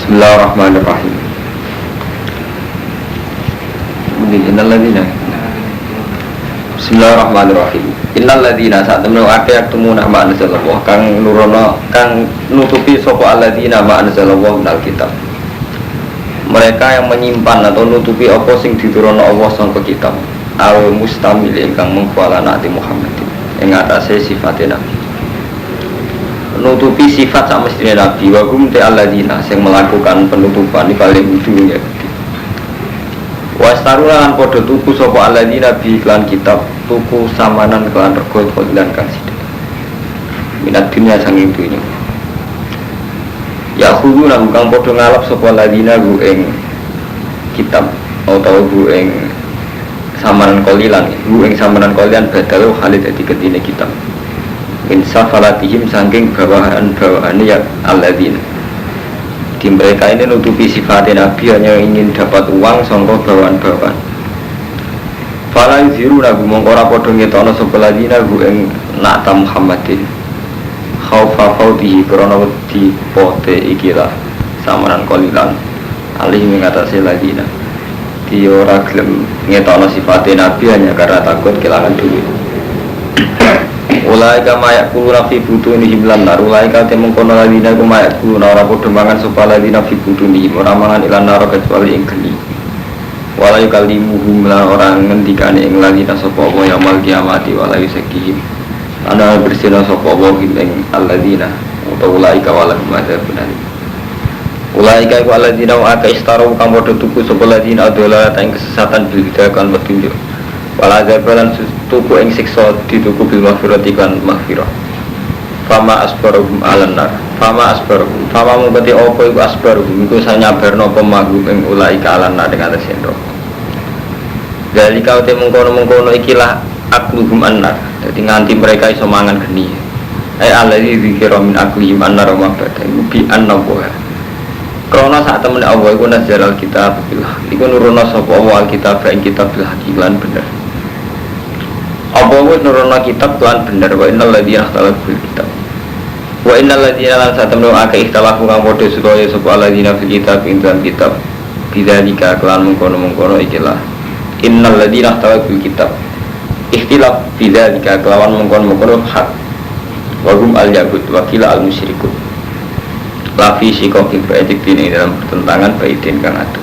Bismillahirrahmanirrahim. Bismillahirrahmanirrahim. Innal ladzina sa'tamnu aqyaktumuna ma anzalallah kang nurono kang nutupi sapa alladzina ma anzalallah minal kitab. Mereka yang menyimpan atau nutupi apa sing diturunno Allah sangka kitab. Al mustamil ingkang mengkuala Nabi Muhammad ing atase sifatena Nabi. Nutupi sifat sama istri Nabi wa hum ta alladzina sing melakukan penutupan di paling ujung ya. Wastarulan podo tuku sapa alladzina bi iklan kitab tuku samanan kelan rego lan kang sithik. Minat dunya sanging dunya. Ya khulu nang kang podo ngalap sapa alladzina gu ing kitab atau gu ing samanan kolilan, gu ing samanan kolian badal halid dadi ketine kitab. Min safalatihim saking bawahan ya alladzina. Di mereka ini nutupi sifatnya Nabi hanya ingin dapat uang sangka bawahan-bawahan. Fala yuziru nagu mongkora padha ngetokno sapa ladina gu ing nata Muhammadin. Khaufa fautihi krana wedi pote ikilah samaran kolilan alih mengatasi ladina. Dia ora gelem ngetokno sifatnya Nabi hanya karena takut kehilangan duit. Ulaika mayak kulu nafi butunihim lan nar. Ulaika temung kono ladina ku mayak kulu ora padha mangan sapa ladina fi butunihim ora mangan ilan nar kecuali ing geni. Walayu kalimuhum lan orang ngendikane ing ladina sapa wa yaumil kiamati walayu sakihim. Ana bersina sapa wa ing alladina utawa ulaika walahum adzabun alim. Ulaika ku alladina wa aka istaru kang padha tuku sapa ladina adalah ing kesesatan bilda kan petunjuk. Wala zabalan tuku ing siksa dituku bil maghfirati kan maghfirah. Fama asbaruhum alan nar. Fama asbaruhum. Fama mungkati apa iku asbaruhum iku sanyabarno apa maghum ing ulaika alan nar dengan sendok. Dari kau mengkono ikilah akluhum annar. Jadi nganti mereka iso mangan geni. Alladzi dzikra min aklihim annar wa mabada bi annabuha. Krana sak temene Allah iku nazal kitab billah. Iku nurono sapa Allah kitab ing kitab bil hakilan bener. Apa wis nurono kitab lan bener wa innal ladzina ikhtalafu fil kitab. Wa innal ladzina lan satamnu akeh ikhtalafu kang padha supaya sapa ladzina fil kitab ing dalam kitab. Bidzalika kelan mengkono ikilah. Innal ladzina ikhtalafu fil kitab. Ikhtilaf bidzalika kelawan mengkono hak. Wa hum al yahud wa kila al musyrikun. Lafi sikokin baitik dini dalam pertentangan baitin kang adu.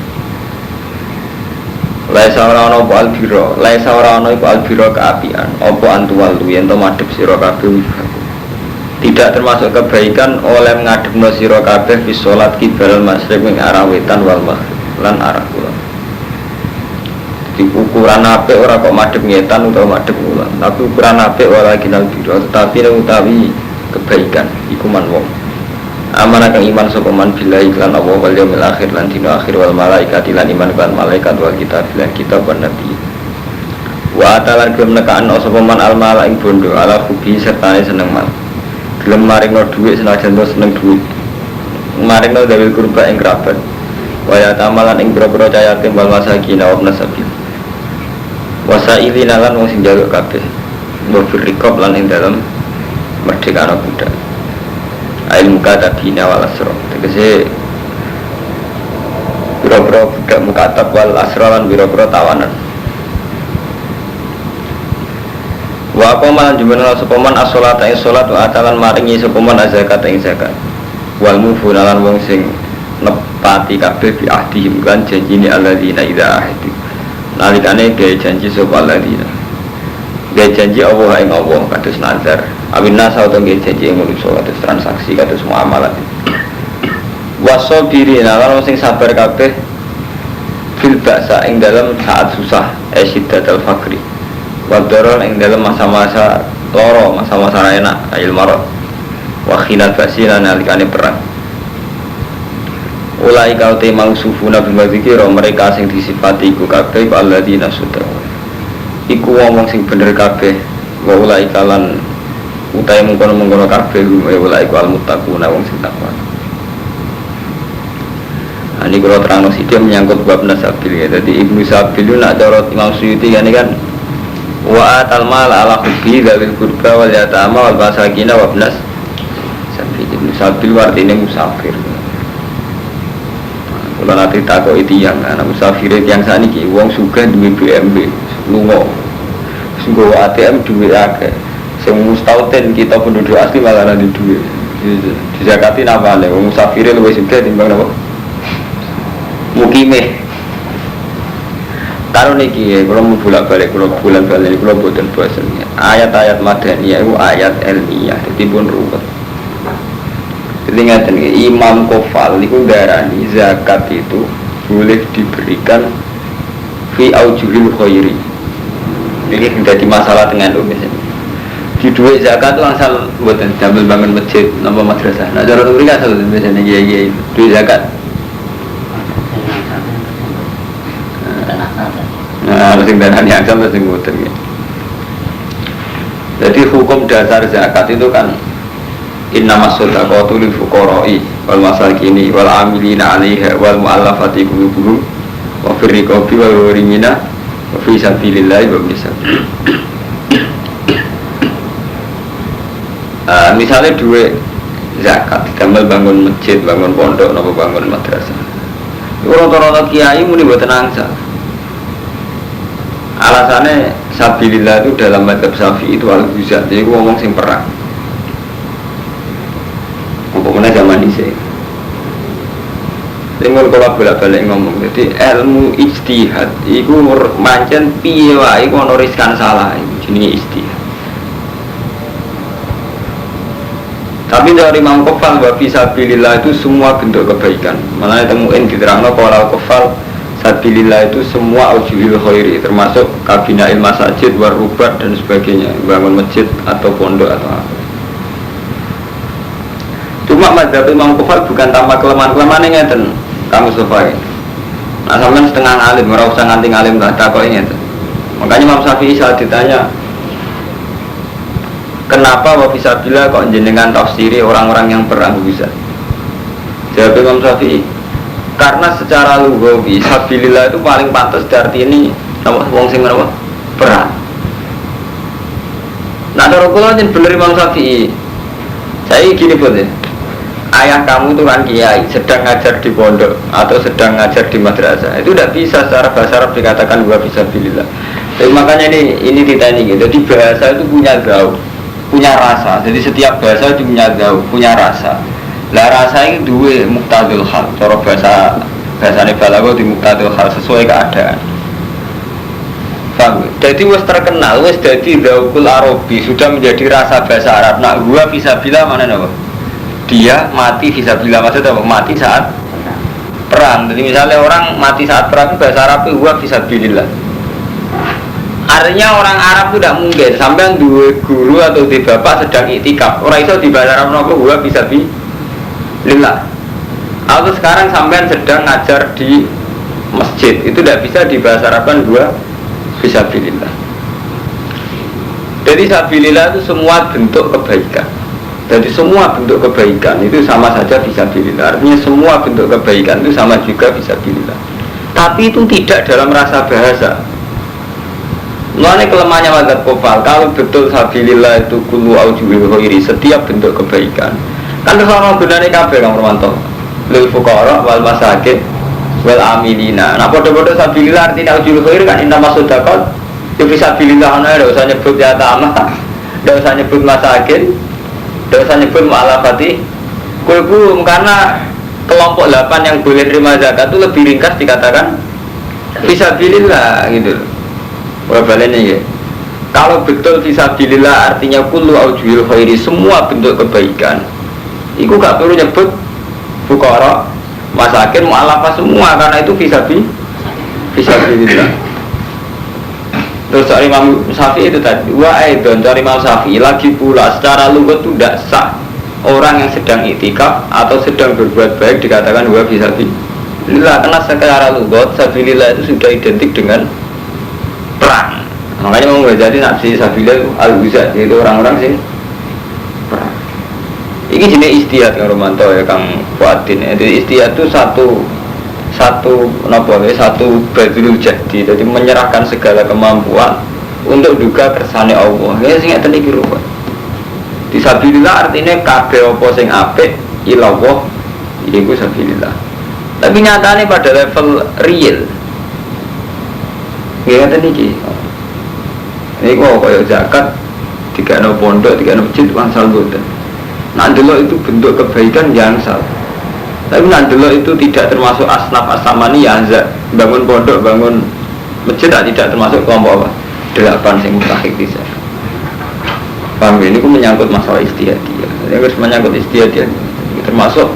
Laisa ora ana apa albiro, laisa ora ana iku albiro keapian, apa antuwal yen to madhep sira kabeh. Tidak termasuk kebaikan oleh ngadepno sira kabeh fi salat qibal masyriq ing arah wetan wal maghrib lan arah kulon. Di ukuran apik ora kok madhep ngetan utawa madhep kulon, tapi ukuran apik ora kinal biro, tetapi utawi kebaikan iku man wong. Amanah kang iman sapa man billahi lan Allah wal yaumil akhir lan dina akhir wal malaikati lan iman kan malaikat wal kitab lan kitab wan nabi. Wa atalan gelem nekaan sapa man al mala ing bondo ala hubi sertane seneng mal. Gelem maringno dhuwit senajan seneng dhuwit. Maringno dawil kurba ing kerabat. Wa ya tamalan ing boro-boro cayatim wal masakin wa nasabil. Wasailina lan wong sing njaluk kabeh. Wa firriqab lan ing dalem merdeka budak. Ilmu kata bina wal asro. Tegese biro-biro budak mukatab wal asro lan biro-biro tawanan. Wa apa malan jumlah sepaman as-sholat ing sholat wa atalan maringi sepaman az-zakat ing zakat. Wal mufunalan wong sing nepati kabeh bi ahdihim kan janjine alladzina idza ahdu. Nalikane gawe janji sapa alladzina. Gawe janji Allah ing Allah kados nazar. Awinna sauto gawe janji ing manusa kados transaksi kados muamalat. Wasobirina lan sing sabar kabeh fil ba'sa ing dalam saat susah syiddatul faqri. Wadoro ing dalam masa-masa loro, masa-masa enak, ayil marad. Wa khinal ba'sina nalikane perang. Ulai kau te mangsufuna bimadzikira mereka sing disifati iku kabeh alladzina sudah. Iku wong sing bener kabeh. Wa ulai kalan utai mengkono-mengkono kabeh ulai ku al-muttaquna wong sing takwa. Ini kalau terang dia menyangkut bab nasabil ya. Jadi Ibnu Sabil itu nak dorot Imam Suyuti kan wa atal mal ala hubbi dzil qurba wal yatama wal masakin wa ibnas sabil. Ibnu Sabil artinya musafir. Kalau nanti takut itu yang anak musafir yang saat ini uang suka duit BMB lungo sungguh ATM duit akeh semua tauten kita penduduk asli malah ada duit di zakatin apa nih uang musafir lebih suka timbang apa mukimeh kalau niki kalau mau bolak balik kalau buatan bahasanya ayat-ayat madaniyah itu ayat ilmiah jadi pun ruwet. Jadi ngeten Imam Kofal itu darani zakat itu boleh diberikan fi aujuhil khairi. Ini jadi masalah dengan lu biasanya. Di duit zakat itu asal buatan jambil bangun masjid nama madrasah. Nah cara nuri asal biasanya iya duit zakat. Nah sing darani asal sing buatan. Jadi hukum dasar zakat itu kan innamas shadaqatu lil fuqara'i wal masakini wal 'amilina 'alaiha wal mu'allafati qulubuhum wa fir riqabi wal gharimina wa fi sabilillahi wa bisabil. Misalnya duit zakat, gambar bangun masjid, bangun pondok, napa bangun madrasah. Iku rata-rata kiai muni mboten angsal. Alasannya sabilillah itu dalam madzhab Syafi'i itu al-ghuzat, jadi ngomong sing perang. Mana zaman ini Tengok kalau bolak-balik ngomong jadi ilmu ijtihad itu mancen piye wae iku ana riskan salah jenenge ijtihad. Tapi dari Imam Kofal wa fisabilillah itu semua bentuk kebaikan. Malah temuin diterangno kalau Kofal sabilillah itu semua aujuhil khairi termasuk kabinail masajid warubat dan sebagainya, bangun masjid atau pondok atau apa. Cuma mazhab Imam Kofal bukan tanpa kelemahan-kelemahan yang ngeten kamu sofai. Nah sampai setengah alim, ora usah nganti alim gak takok ngeten. Makanya Imam Syafi'i saat ditanya kenapa wa fisabilillah kok jenengan tafsiri orang-orang yang perang bisa? Jawab Imam Syafi'i karena secara lughawi sabilillah itu paling pantas arti ini wong sing apa? Perang. Nah cara kula yen bener Imam Syafi'i. Saya gini pun ya. Ayah kamu itu kan kiai, sedang ngajar di pondok atau sedang ngajar di madrasah, itu tidak bisa secara bahasa Arab dikatakan wa fisabilillah. Jadi makanya ini ditanya gitu. Jadi bahasa itu punya gaul, punya rasa. Jadi setiap bahasa itu punya gaul, punya rasa. Lah rasa ini dua muqtadul hal. Cara bahasane balaghah di muqtadul hal sesuai keadaan. Paham? Jadi wis terkenal, wis jadi zaukul Arabi, sudah menjadi rasa bahasa Arab. Nak gua fisabilillah mana napa? Dia mati fisabilillah, maksudnya mati saat perang. Jadi misalnya orang mati saat perang bahasa Arab itu gua fisabilillah. Artinya orang Arab itu tidak mungkin sampai dua guru atau di bapak sedang iktikaf. Orang itu di bahasa Arab nopo gua fisabilillah. Atau sekarang sampai sedang ngajar di masjid, itu tidak bisa di bahasa Arab kan gua fisabilillah. Jadi fisabilillah itu semua bentuk kebaikan. Jadi semua bentuk kebaikan itu sama saja fisabilillah. Artinya semua bentuk kebaikan itu sama juga fisabilillah. Tapi itu tidak dalam rasa bahasa. Mulanya kelemahannya mazhab Kofal, kalau betul fisabilillah itu kullu aujuhil khairi, setiap bentuk kebaikan. Kan terus orang benane kabeh Kang Romanto. Lil fuqara wal masakin wal amilina. Nah padha-padha fisabilillah artinya aujuhil khairi kan inna masudaqat. Itu fisabilillah ana ora usah nyebut ya tamah. Enggak usah nyebut masakin. Dosa nyebut mu'alafati kulubum karena kelompok 8 yang boleh terima zakat itu lebih ringkas dikatakan fisabilillah gitu. Balik ya. Kalau betul fisabilillah artinya kullu aujuhil khairi, semua bentuk kebaikan. Iku gak perlu nyebut fuqara, masakin, mu'alafah semua karena itu fisabilillah. Terus dari Imam Syafi'i itu tadi dan dari Imam Syafi'i lagi pula secara lughat itu tidak sah orang yang sedang iktikaf atau sedang berbuat baik dikatakan wa fisabilillah karena secara lughat sabilillah itu sudah identik dengan perang. Makanya mau jadi nafsi sabilillah al-ghuzat, yaitu orang-orang sing perang. Ini jenis istihad Kang Romanto ya Kang Fuadin. Jadi istihad itu satu badrul jadi menyerahkan segala kemampuan untuk juga kersane Allah. Ya sing ngeten iki lho. Disabilillah artinya kabeh apa sing apik ilallah iku sabilillah. Tapi nyatanya pada level real. Nggih niki. Ini kok kaya zakat dikene pondok, dikene masjid wangsal boten. Nah delok itu bentuk kebaikan yang salah. Tapi nah delok itu tidak termasuk asnaf asamani ya bangun pondok, bangun masjid tidak termasuk kelompok apa? 8 sing mutakhik bisa. Paham ini ku menyangkut masalah istiadah. Yang harus menyangkut istiadah termasuk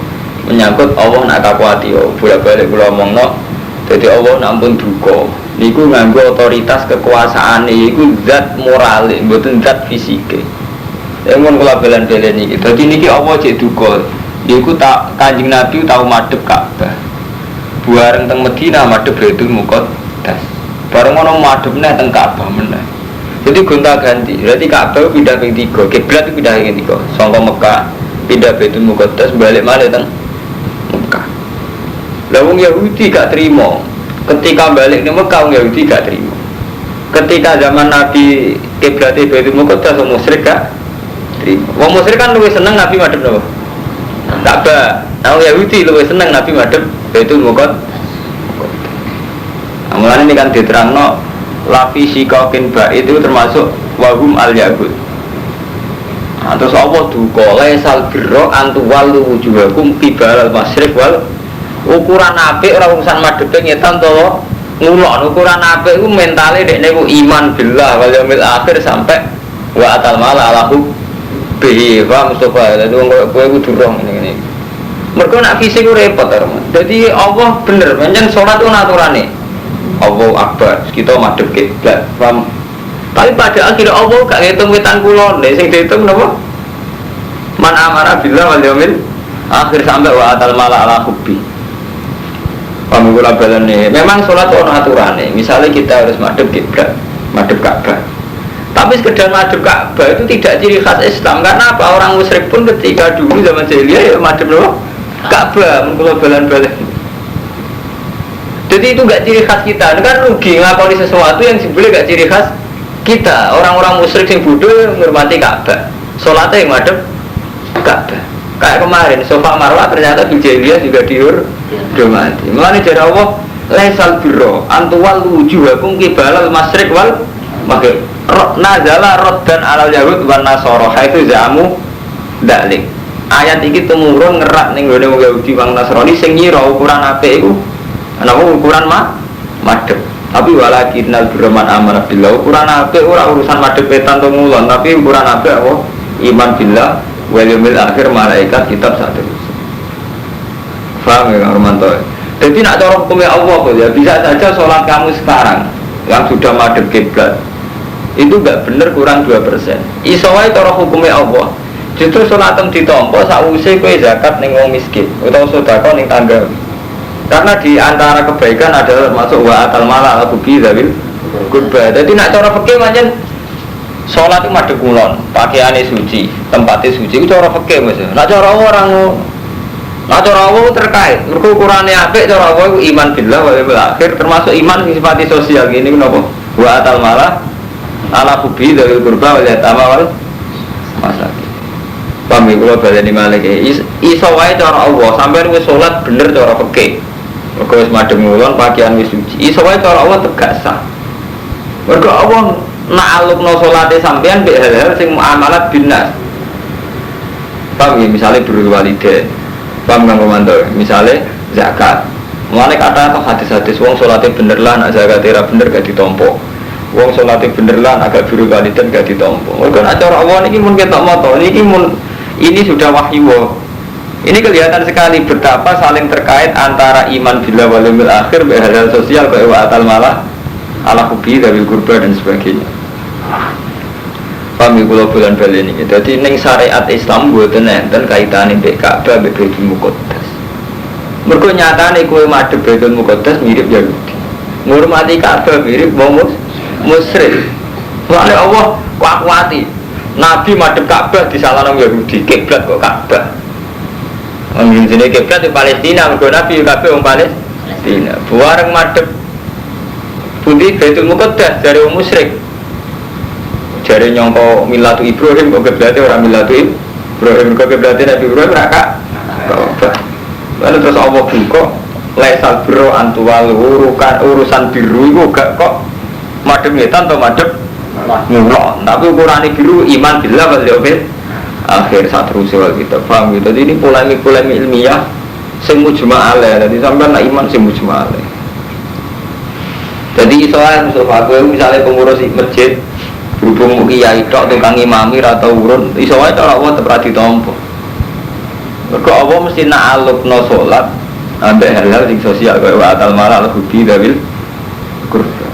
menyangkut Allah nak kakuati bolak-balik kula omongno. Jadi Allah nampun duka. Niku nganggo otoritas kekuasaan niku zat moral, mboten zat fisike. Mun kula belen-belen iki. Dadi niki Allah cek duka. Niku tak Kanjeng Nabi tau madhep Ka'bah. Bareng teng Madinah madhep Baitul Muqaddas. Bareng ono madhep neh teng Ka'bah meneh. Jadi gonta-ganti. Berarti Ka'bah pindah ping 3, kiblat itu pindah ping 3. Saka Mekah pindah Baitul Muqaddas balik malih teng Mekah. Lah wong Yahudi gak terima. Ketika balik ke Mekah wong Yahudi gak terima. Ketika zaman Nabi kiblate Baitul Muqaddas wong musyrik gak terima. Wong musyrik kan luwih seneng Nabi madhep napa? Ka'bah. Wong Yahudi luwih seneng Nabi madhep Baitul Muqaddas. Mulane ini kan diterangno lafi sikokin ba'id itu termasuk wahum al-yahud. Nah, terus Allah duka laisal birra antuwal wujuhakum qibala al-masyriq wal ukuran apik ora urusan madhepe ngetan to ngulon ukuran apik iku mentale dekne ku iman billah wal yaumil akhir sampai wa atal mala alahu bihi wa mustafa dadi wong kowe kudu rong ngene. Mergo nek fisik ku repot to. Dadi Allah bener pancen salat ku aturane. Allah akbar kita madhep kiblat. Paham? Tapi pada akhirnya Allah gak ngitung wetan kulon, sing dihitung napa? Man amara billah wal yaumil akhir sampai wa atal mala ala hubbi. Paham kula balane. Memang salat ono aturane. Misalnya kita harus madhep kiblat, madhep Ka'bah. Tapi sekedar madhep Ka'bah itu tidak ciri khas Islam. Karena apa? Orang musyrik pun ketika dulu zaman jahiliyah ya madhep napa? Ka'bah, mun kula balan-balan. Jadi itu gak ciri khas kita. Itu kan rugi nglakoni sesuatu yang sebenarnya gak ciri khas kita. Orang-orang musyrik yang bodoh menghormati Ka'bah. Salatnya yang madhep Ka'bah. Kayak kemarin Safa Marwah ternyata di jahiliyah juga dihormati. Mulane jare Allah laisal birra antuwal wujuhakum qibalal masyriq wal maghrib. Nazala raddan alal yahud wan nasara haitsu zamu dalik. Ayat iki tumurun ngerak ning gone wong Yahudi wong Nasrani sing ngira ukuran apik iku ana ukuran madhep. Tapi walakinnal birman amara billah ukuran apik ora urusan madhep wetan to ngulon, tapi ukuran apik apa? Iman billah wal yaumil akhir malaikat kitab satu. Faham ya Romanto? Jadi nak cara hukumnya Allah ya bisa saja sholat kamu sekarang yang sudah madhep kiblat itu gak bener kurang 2%. Iso wae cara hukumnya Allah. Justru sholatem ditampa sakwise kowe zakat ning wong miskin utawa sedekah ning tangga. Karena di antara kebaikan adalah masuk wa atal mala al kubi zawil qurba. Jadi nak cara fikih pancen salat itu madhep kulon, pakaiane suci, tempatnya suci itu cara fikih Mas. Nak cara orang nak cara Allah terkait. Mergo ukurane apik cara Allah iku iman billah wa yaumil akhir termasuk iman sing sifat sosial ngene napa? Wa atal mala ala kubi zawil qurba wal yatama wal masakin. Paham kula baleni malih iso wae cara Allah sampeyan wis salat bener cara fikih. Mergo wis madhep ngulon pakaian wis suci. Iso wae cara Allah tegak sah. Mergo Allah na'alukno salate sampeyan mbek hal-hal sing muamalat binas. Paham ya misale birrul walidain. Paham Kang Romanto? Misale zakat. Mulane kata atau hadis-hadis wong salate bener lah nek zakate ra bener gak ditampa. Wong salate bener lah agak birrul walidain gak ditampa. Mergo nek cara Allah niki mun ketok moto niki mun ini sudah wahyu. Ini kelihatan sekali betapa saling terkait antara iman billah wal yaumil akhir dan hal sosial kayak wa atal malah ala hubi dari kurba dan sebagainya. Paham kula bulan bali niki. Dadi ning syariat Islam mboten enten kaitane mbek Ka'bah mbek Baitul Muqaddas. Mergo nyatane kowe madhep Baitul Muqaddas mirip Yahudi. Ngurmati Ka'bah mirip wong musyrik. Soale Allah kuat-kuati. Nabi madhep Ka'bah disalahno Yahudi, kiblat kok Ka'bah. Wong jenenge kiblat di Palestina, mergo Nabi kabeh wong Palestina. Bareng madhep pundi Baitul Muqaddas dari wong musyrik. Jare nyangka milatu Ibrahim kok kiblate ora milatu Ibrahim, kok kiblate Nabi Ibrahim ra Ka'bah. Lalu terus Allah buka laisal birru antuwal urusan biru itu gak kok madhep ngetan atau madhep ngulon. Tapi ukurane biru iman billah wal yaumil akhir satruse wal kita paham gitu. Jadi ini polemik-polemik ilmiah sing mujma' alaih. Dadi sampean nak iman sing mujma' alaih. Jadi soal Mustafa kowe misalnya pengurus masjid berhubung kiai tok tukang imami ra tau urun iso wae cara Allah tetep ra ditampa. Mergo Allah mesti nak alupno salat ambek hal-hal sing sosial kaya wa atal malal hudi dawil kurba.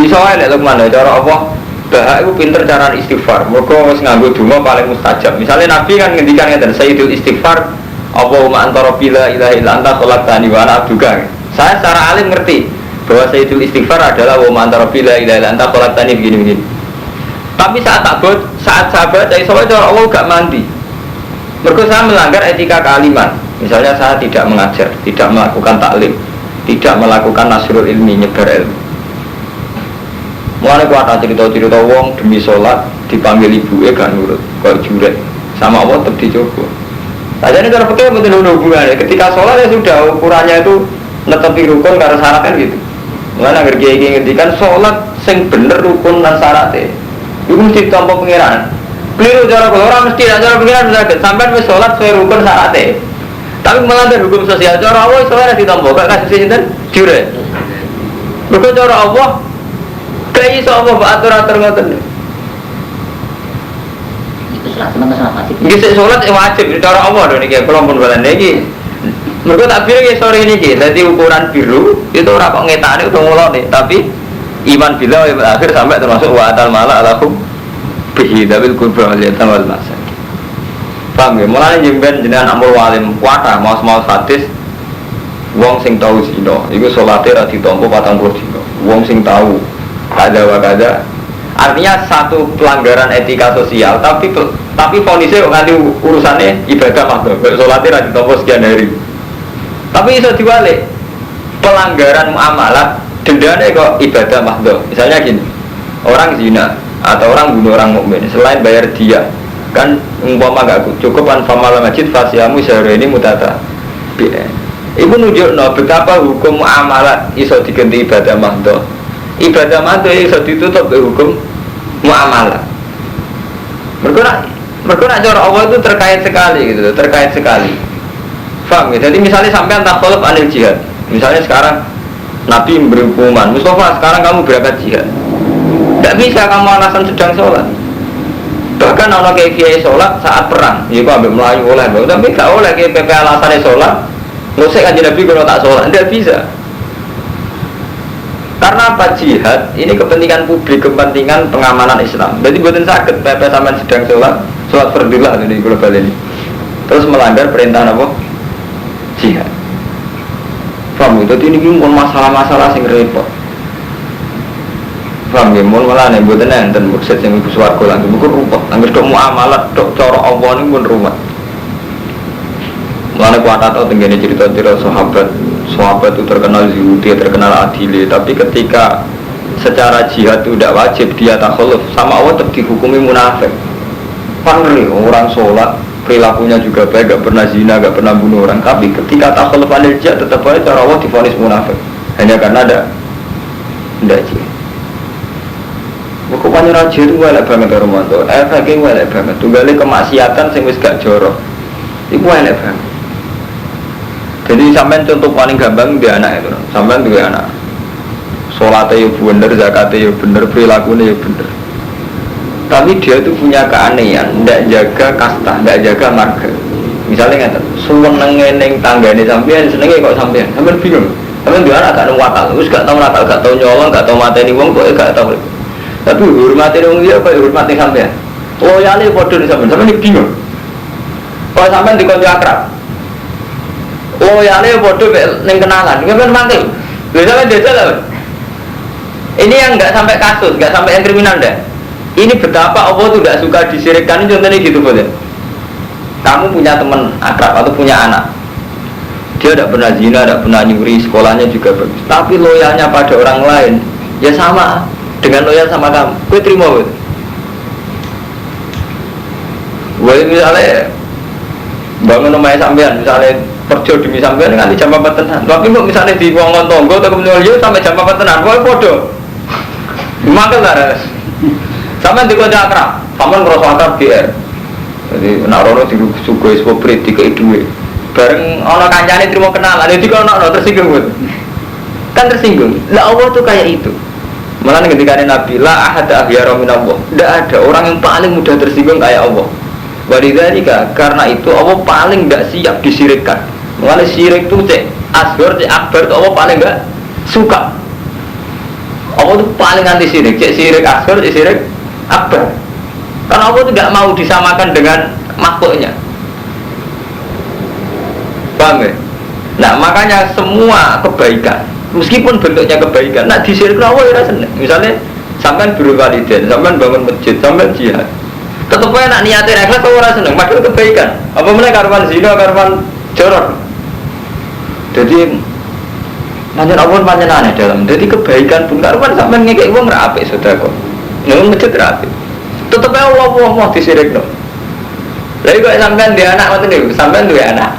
Iso wae lek Lukman cara Allah bahak iku pinter cara istighfar. Mergo wis nganggo donga paling mustajab. Misalnya Nabi kan ngendikan ngeten sayyidul istighfar Allahumma anta rabbi la ilaha illa anta khalaqtani wa ana abduka. Saya secara alim ngerti bahwa sayyidul istighfar adalah wa anta rabbi la ilaha illa anta khalaqtani begini-begini. Tapi saat saya baca iso wae cara Allah gak mandi. Mergo saya melanggar etika kealiman. Misalnya saya tidak mengajar, tidak melakukan taklim, tidak melakukan nasrul ilmi, nyebar ilmu. Mulane kuat cerita-cerita wong demi sholat dipanggil ibuke gak nurut, kok juret. Sama Allah tetap dicoba. Saja ini cara fikih betul hubungannya. Ketika sholat ya sudah ukurannya itu netepi rukun karena syarat kan gitu. Mulane agar kiai ngendikan sholat sing bener rukun dan syaratnya. Itu mesti tanpa pengiran. Keliru cara orang mesti cara pengiran sakit. Sampai wis sholat sesuai rukun syaratnya. Tapi melanggar hukum sosial cara Allah soalnya ditampa gak kasih sinten jure. Mergo cara Allah kayak iso Allah atur-atur ngoten. Itu salat sementara wajib. Iki salat wajib cara Allah lho niki kula pun balen iki. Mergo takbir iki sore niki dadi ukuran biru itu ora kok ngetane utawa ngulone tapi iman billah wa akhir sampai termasuk wa atal mala alahum bihi dawil qurba wal yatam wal masakin. Paham ya? Mulanya jemben jenengan amul walim kuatah mau hadis wong sing tahu zina iku salate ra ditampa 40 dina. Wong sing tahu kada wa kada artinya satu pelanggaran etika sosial tapi fonisnya kok nganti urusannya ibadah makdo salate ra ditampa sekian hari. Tapi iso diwalik pelanggaran muamalah dendane kok ibadah makdo. Misalnya gini, orang zina atau orang bunuh orang mukmin selain bayar dia kan umpama gak cukup kan famalah masjid fasiamu sehari ini mutata ibu nunjukno betapa hukum muamalat iso diganti ibadah mahdoh iso ditutup ke hukum muamalat mereka nak cara Allah itu terkait sekali paham ya? Jadi misalnya sampai entah kolab anil jihad misalnya sekarang Nabi memberi hukuman Mustafa sekarang kamu berangkat jihad tidak bisa kamu alasan sedang sholat. Bahkan orang kayak kiai sholat saat perang, ya kok ambil Melayu oleh, tapi gak oleh kayak PP alasannya sholat, ngusik kan Nabi kalau tak sholat, tidak bisa. Karena apa jihad? Ini kepentingan publik, kepentingan pengamanan Islam. Jadi buatin sakit PP sampai sedang sholat fardilah ini global ini, terus melanggar perintah apa? Jihad. Paham? Jadi ini pun masalah-masalah sing repot. Paham ya, mohon malah nih buatan enten mursyid yang ibu suarga lagi bukan rumput anggur dok muamalat dok cara Allah ini pun rumah malah kuat atau tenggine cerita-cerita sahabat itu terkenal zuhudi, terkenal adili tapi ketika secara jihad itu tidak wajib dia takhaluf sama Allah tetap dihukumi munafik panggil orang sholat perilakunya juga baik, gak pernah zina, gak pernah bunuh orang tapi ketika takhaluf anil jihad tetap aja cara Allah divonis munafik hanya karena ada jihad. Bukan raja itu elek banget ya Romanto, efeknya elek banget. Tunggalnya kemaksiatan sing wis gak jorok, itu elek banget. Jadi sampean contoh paling gampang dia anak itu, sampean juga anak. Sholatnya ya bener, zakatnya ya bener, perilakunya ya bener. Tapi dia itu punya keanehan, tidak jaga kasta, tidak jaga marga. Misalnya nggak, seneng tanggane sampean, senengnya kok sampean bingung. Sampean dia anak gak nung wakal, terus gak tau nakal, gak tau nyolong, gak tau mateni wong, kok gak tau. Tapi hormatin orang dia, kok hormatin sampean. Loyalnya bodoh di sampean ini bingung. Kalau sampean dikon akrab, loyalnya bodoh neng kenalan, sampean manggil. Biasanya desa lah. Ini yang nggak sampai kasus, nggak sampai yang kriminal dah. Ini betapa Allah tuh tidak suka disirikkan. Ini contohnya gitu boleh. Kamu punya teman akrab atau punya anak, dia tidak pernah zina, tidak pernah nyuri, sekolahnya juga bagus. Tapi loyalnya pada orang lain, ya sama. Dengan loyal sama kamu, gue terima gue misalnya bangun rumah sampean misalnya kerja demi sampean nganti jam 4 tenan. Tapi kok misalnya di wong tonggo atau kemudian yo sampai jam 4 tenan, kok podo. Mangkel ta. Sampean dikoncak akrab, sampean ngrasa akrab GR. Jadi nek ora disugoi soprit dikei dhuwit. Bareng ana kancane trimo kenalan, dadi kok ana tersinggung. Kan tersinggung. Lah Allah tuh kayak itu. Malah ketika Nabi la ahad ahyara min Allah. Tidak ada orang yang paling mudah tersinggung kayak Allah. Walidzalika karena itu Allah paling tidak siap disirikkan. Mulai syirik itu cek asghar, cek akbar itu Allah paling tidak suka. Allah itu paling anti syirik, cek syirik asghar, cek syirik akbar. Karena Allah itu tidak mau disamakan dengan makhluknya. Paham ya? Nah makanya semua kebaikan meskipun bentuknya kebaikan, nah disirikkan Allah ya seneng. Misalnya sampean birrul walidain, sampean bangun masjid, sampean jihad. Tetep ae nak niate ra ikhlas ora seneng, padahal kebaikan. Apa meneh karuan zina, karuan jorok. Jadi pancen Allah pancen aneh dalam. Jadi kebaikan pun karuan sampean ngekek wong ra apik sedekah. Nang masjid ra apik. Tetep ae Allah mau disirikno. Lha kok sampean dia anak ngoten niku, sampean duwe anak.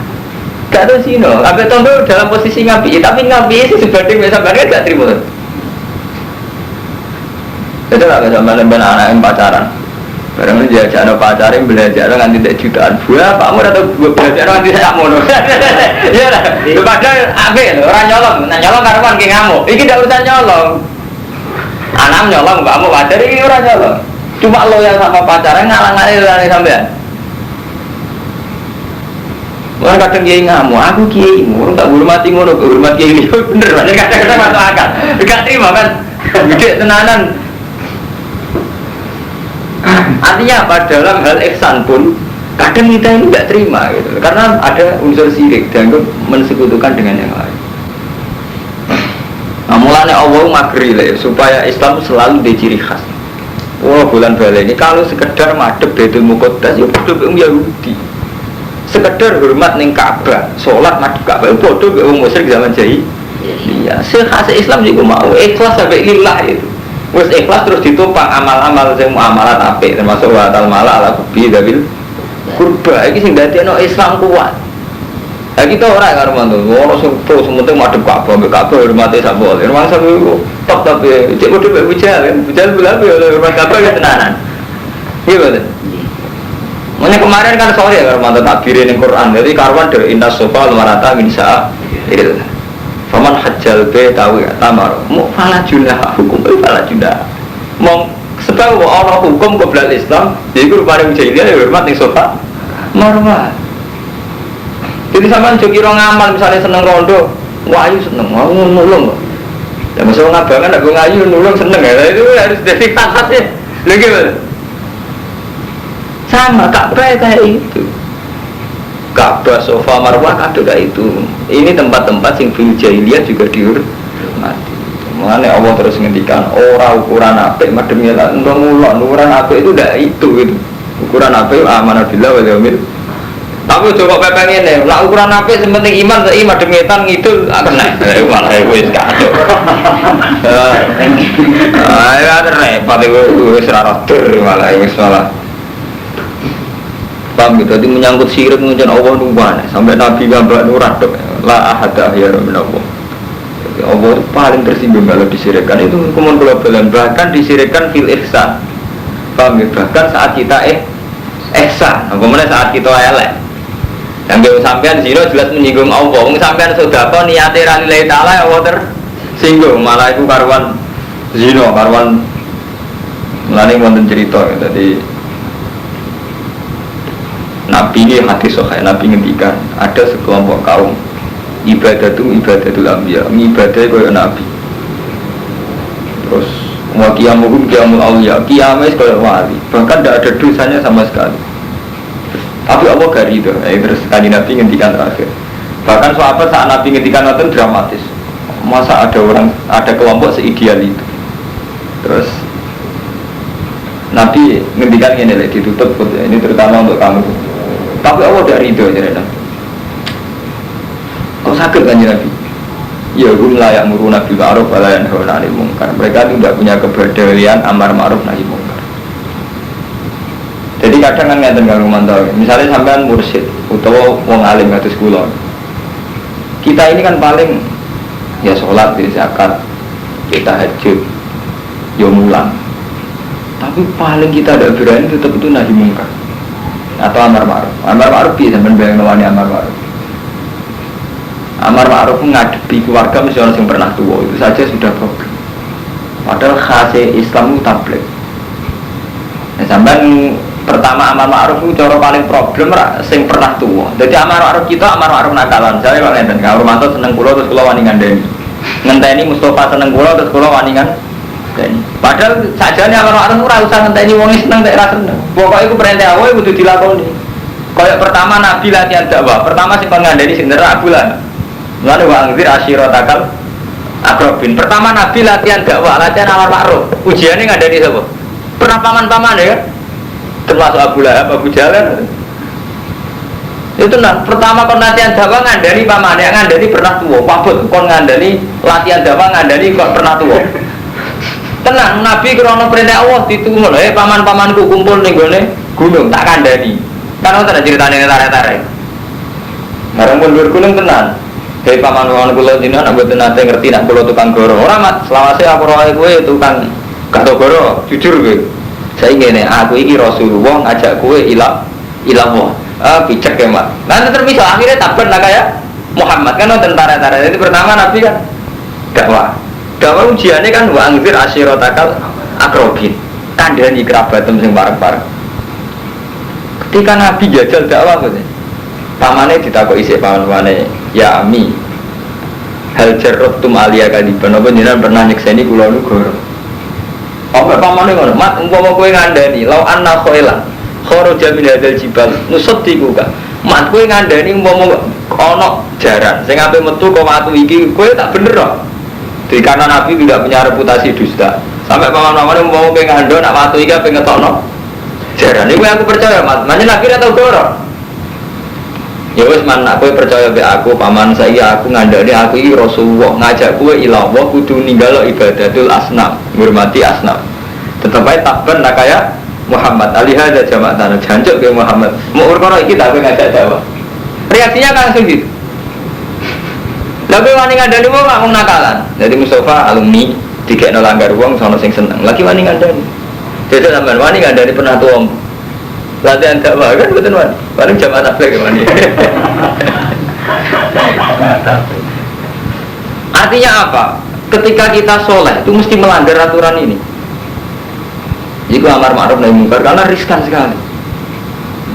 Gak ada zina, sampai tombol dalam posisi ngapi, tapi ngapi sih sebanding sampean kan gak terima. Itu lah sampean anak yang pacaran. Barang ini diajak anak pacaran belajar nganti tak jutaan buah, pakmu atau belajar nganti tak mono. Iya lah, padahal ape orang nyolong, nyolong karuan ki ngamuk. Iki ndak urusan nyolong. Anak nyolong, pakmu pacar iki ora nyolong. Cuma lo yang sama pacaran ngalang-ngalang sampean. Orang kadang kiai ngamuk, aku kiai, orang tak hormati ngono, hormat kiai ini bener, kadang-kadang masuk akal, gak terima kan, gede tenanan. Artinya apa dalam hal ihsan pun kadang kita ini tidak terima gitu, karena ada unsur syirik dan mensekutukan dengan yang lain. Nah, mulanya Allah magri lah supaya Islam selalu di ciri khas. Oh bulan balik ini kalau sekedar madhep Baitul Muqaddas ya bodoh Yahudi. Sekedar hormat ning Ka'bah, salat madhep Ka'bah bodoh ke wong musyrik zaman jahiliyah. Khas Islam juga mau ikhlas sampai lillah itu. Wes ikhlas terus ditopang amal-amal sing muamalat apik termasuk wa ta'al mala ala kubi dabil kurba iki sing dadekno Islam kuat. Lah kita ora karo mantu, ono sing terus penting madhep Ka'bah, mbek Ka'bah hormate sak boleh. Rumah sampe iku top tapi cek kudu mbek bujal belabe hormat Ka'bah ya tenanan. Iya betul. Makanya kemarin kan sore ya karo mantu takbirin ning Quran. Jadi karuan de innas sofa al-marata min sa'il. Faman hajjal baita wa tamar mu fala junah hukum fala junah. Mong sebab ana hukum qoblal Islam, yaiku paling jahiliyah ya hormat ning sofa marwah. Jadi sampean jo kira ngamal misalnya seneng rondo, wayu seneng, mau nulung. Ya masuk ngabangan nek ngayu nulung seneng ya. Itu harus jadi khasatnya. Lha gimana? Sama Ka'bah kayak itu. Ka'bah, sofa, marwah kadang kayak itu. Ini tempat-tempat yang fil jahiliyah juga dihormati. Mengenai Allah terus ngendikan orang ukuran apik mademnya lah ngulon ukuran apik itu ndak itu gitu. Ukuran apik amanah billah wal yaumil. Tapi coba pepeng ini, lah ukuran apik sementing iman se iman demetan ngidul kena. Malah wis kacau. Ya repot wis ora roder malah wis malah. Paham gitu, jadi menyangkut syirik mengucapkan Allah nungguan sampai Nabi gambar nurah dok la ahada ahyara min Allah. Jadi Allah itu paling tersinggung kalau disirikkan itu hukuman globalan, bahkan disirikkan fil ihsan. Paham gitu, bahkan saat kita ihsan, kemudian saat kita elek yang kalau sampean zina jelas menyinggung Allah, sampean sedekah niate ra lillahi taala Allah tersinggung, malah itu karuan zina, karuan mulane wonten cerita jadi Nabi ini hadis sahih, Nabi ngendikan ada sekelompok kaum ibadatul anbiya, ibadah kaya Nabi. Terus wa qiyamuhum qiyamul awliya, qiyamah kaya wali, bahkan tidak ada dosanya sama sekali. Tapi Allah gak ridho, terus kali Nabi ngendikan terakhir. Bahkan sahabat saat Nabi ngendikan itu dramatis. Masa ada kelompok seideal itu. Terus Nabi ngendikan ini lagi ditutup, ini terutama untuk kamu. Tapi Allah tidak ridho aja. Kok sakit kan Nabi? Ya hum la ya'muruna bil ma'ruf wa la yanhauna 'anil munkar. Mereka tidak punya kepedulian amar ma'ruf nahi munkar. Jadi kadang kan ngeten kalau mantau. Misalnya sampean mursyid, utawa wong alim kados kula. Kita ini kan paling ya sholat, ya zakat, kita tahajud, ya mulang. Tapi paling kita ada berani tetap itu nahi mungkar atau amar ma'ruf. Amar ma'ruf bisa menbayang nawani amar ma'ruf. Amar ma'ruf ngadepi keluarga mesti orang yang pernah tua, itu saja sudah problem. Padahal khasnya Islam itu tabligh. Nah, sampai pertama amar ma'ruf itu cara paling problem sing pernah tua. Jadi amar ma'ruf kita amar ma'ruf nakalan. Saya kalau ngenten, kalau Romanto seneng kula terus kula wani ngandani. Ngenteni Mustafa seneng kula terus kula wani ngandani. Padahal sajane amar ma'ruf ora usah ngenteni wong seneng nek ra seneng. Pokoke iku perintah Allah kudu dilakoni. Kayak pertama Nabi latihan dakwah, pertama sing kon ngandani sing neraka bulan. Lalu wa anzir asyiratakal akrabin. Pertama Nabi latihan dakwah, latihan amar ma'ruf. Ujiannya ngandani sapa? Pernah paman-paman ya kan? Termasuk Abu Lahab, Abu Jahal. Itu nah, pertama kon latihan dakwah ngandani pamane, ngandani pernah tua. Pabut kon ngandani latihan dakwah ngandani kok pernah tua. Tenang, Nabi krono perintah Allah ditunggu lho, paman-pamanku kumpul ning gone gunung tak kandhani. Kan ora ada ceritane tarik-tarik. Bareng pun gunung tenan. Hei paman-paman kula jenengan mboten nate ngerti nek kula tukang goro. Ora mat, selawase aku roe kowe tukang gak goro, jujur kowe. Saya ngene, aku iki Rasulullah ngajak kowe ila Allah. Picek ya mat. Nanti terpisah akhirnya taban lah kayak Muhammad kan tentara-tentara. Jadi pertama Nabi kan dakwah. Dakwah ujiannya kan wa anzir asyiratakal akrabin. Kandhani kerabatem sing parek-parek. Ketika Nabi jajal dakwah gitu. Pamane ditakoki isih pamane, "Ya Ami, hal jarrabtum aliya kadiban apa jenengan pernah nyekseni kula niku goro?" Apa pamane ngono, "Mat umpama kowe ngandani, lau anna khailan kharaja min hadzal jibal nusaddiqu ka." Mat kowe ngandani umpama ana jaran sing ape metu kok watu iki, kowe tak bener kok. Jadi karena Nabi tidak punya reputasi dusta. Sampai paman-paman mau pengen ngandon, nak waktu ini pengen ngetokno jaran. Ini aku percaya, makanya Nabi tidak tahu dorong. Ya wes man, aku percaya be aku, paman saya aku ngandani aku ini Rasulullah ngajak kue ilawah kudu ninggalo ibadatul asnam, menghormati asnam. Tetap aja takben nak kayak Muhammad alihaja jamak tanah jancuk ke Muhammad. Mau urut kita aku ngajak Jawa. Reaksinya kan sedih. Lalu wani ngandani wong ngomong nakalan. Jadi Mustafa alumni dikekno langgar wong sono sing seneng. Lagi wani ngandani. Jadi sampean wani ngandani pernah tuwa. Latihan dakwah kan betul wani. Paling jamaah tabligh wani. Artinya apa? Ketika kita soleh itu mesti melanggar aturan ini. Jika amar ma'ruf nahi mungkar karena riskan sekali.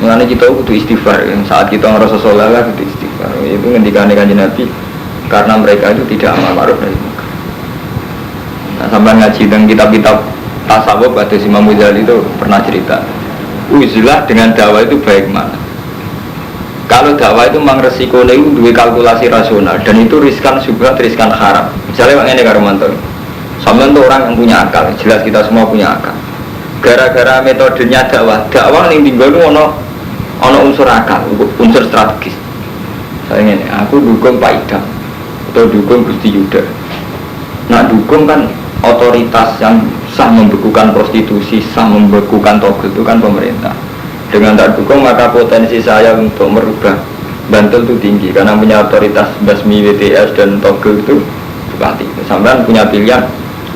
Mengenai kita kudu istighfar. Saat kita ngerasa soleh lah kudu istighfar. Itu ngendikane Kanjeng Nabi. Karena mereka itu tidak amar ma'ruf nahi mungkar. Nah, sampai ngaji dan kitab-kitab tasawuf pada Imam Ghazali itu pernah cerita. Uzilah dengan dakwah itu baik mana? Kalau dakwah itu memang resikonya itu dua kalkulasi rasional dan itu riskan subhat, riskan haram. Misalnya Pak ini Karumanto, sampai itu orang yang punya akal, jelas kita semua punya akal. Gara-gara metodenya dakwah yang tinggal itu ono unsur akal, unsur strategis. Saya ini, aku dukung Pak Idam atau dukung Gusti Yuda. Nah dukung kan otoritas yang sah membekukan prostitusi, sah membekukan togel itu kan pemerintah. Dengan tak dukung maka potensi saya untuk merubah Bantul itu tinggi karena punya otoritas basmi WTS dan togel itu bupati. Sampai punya pilihan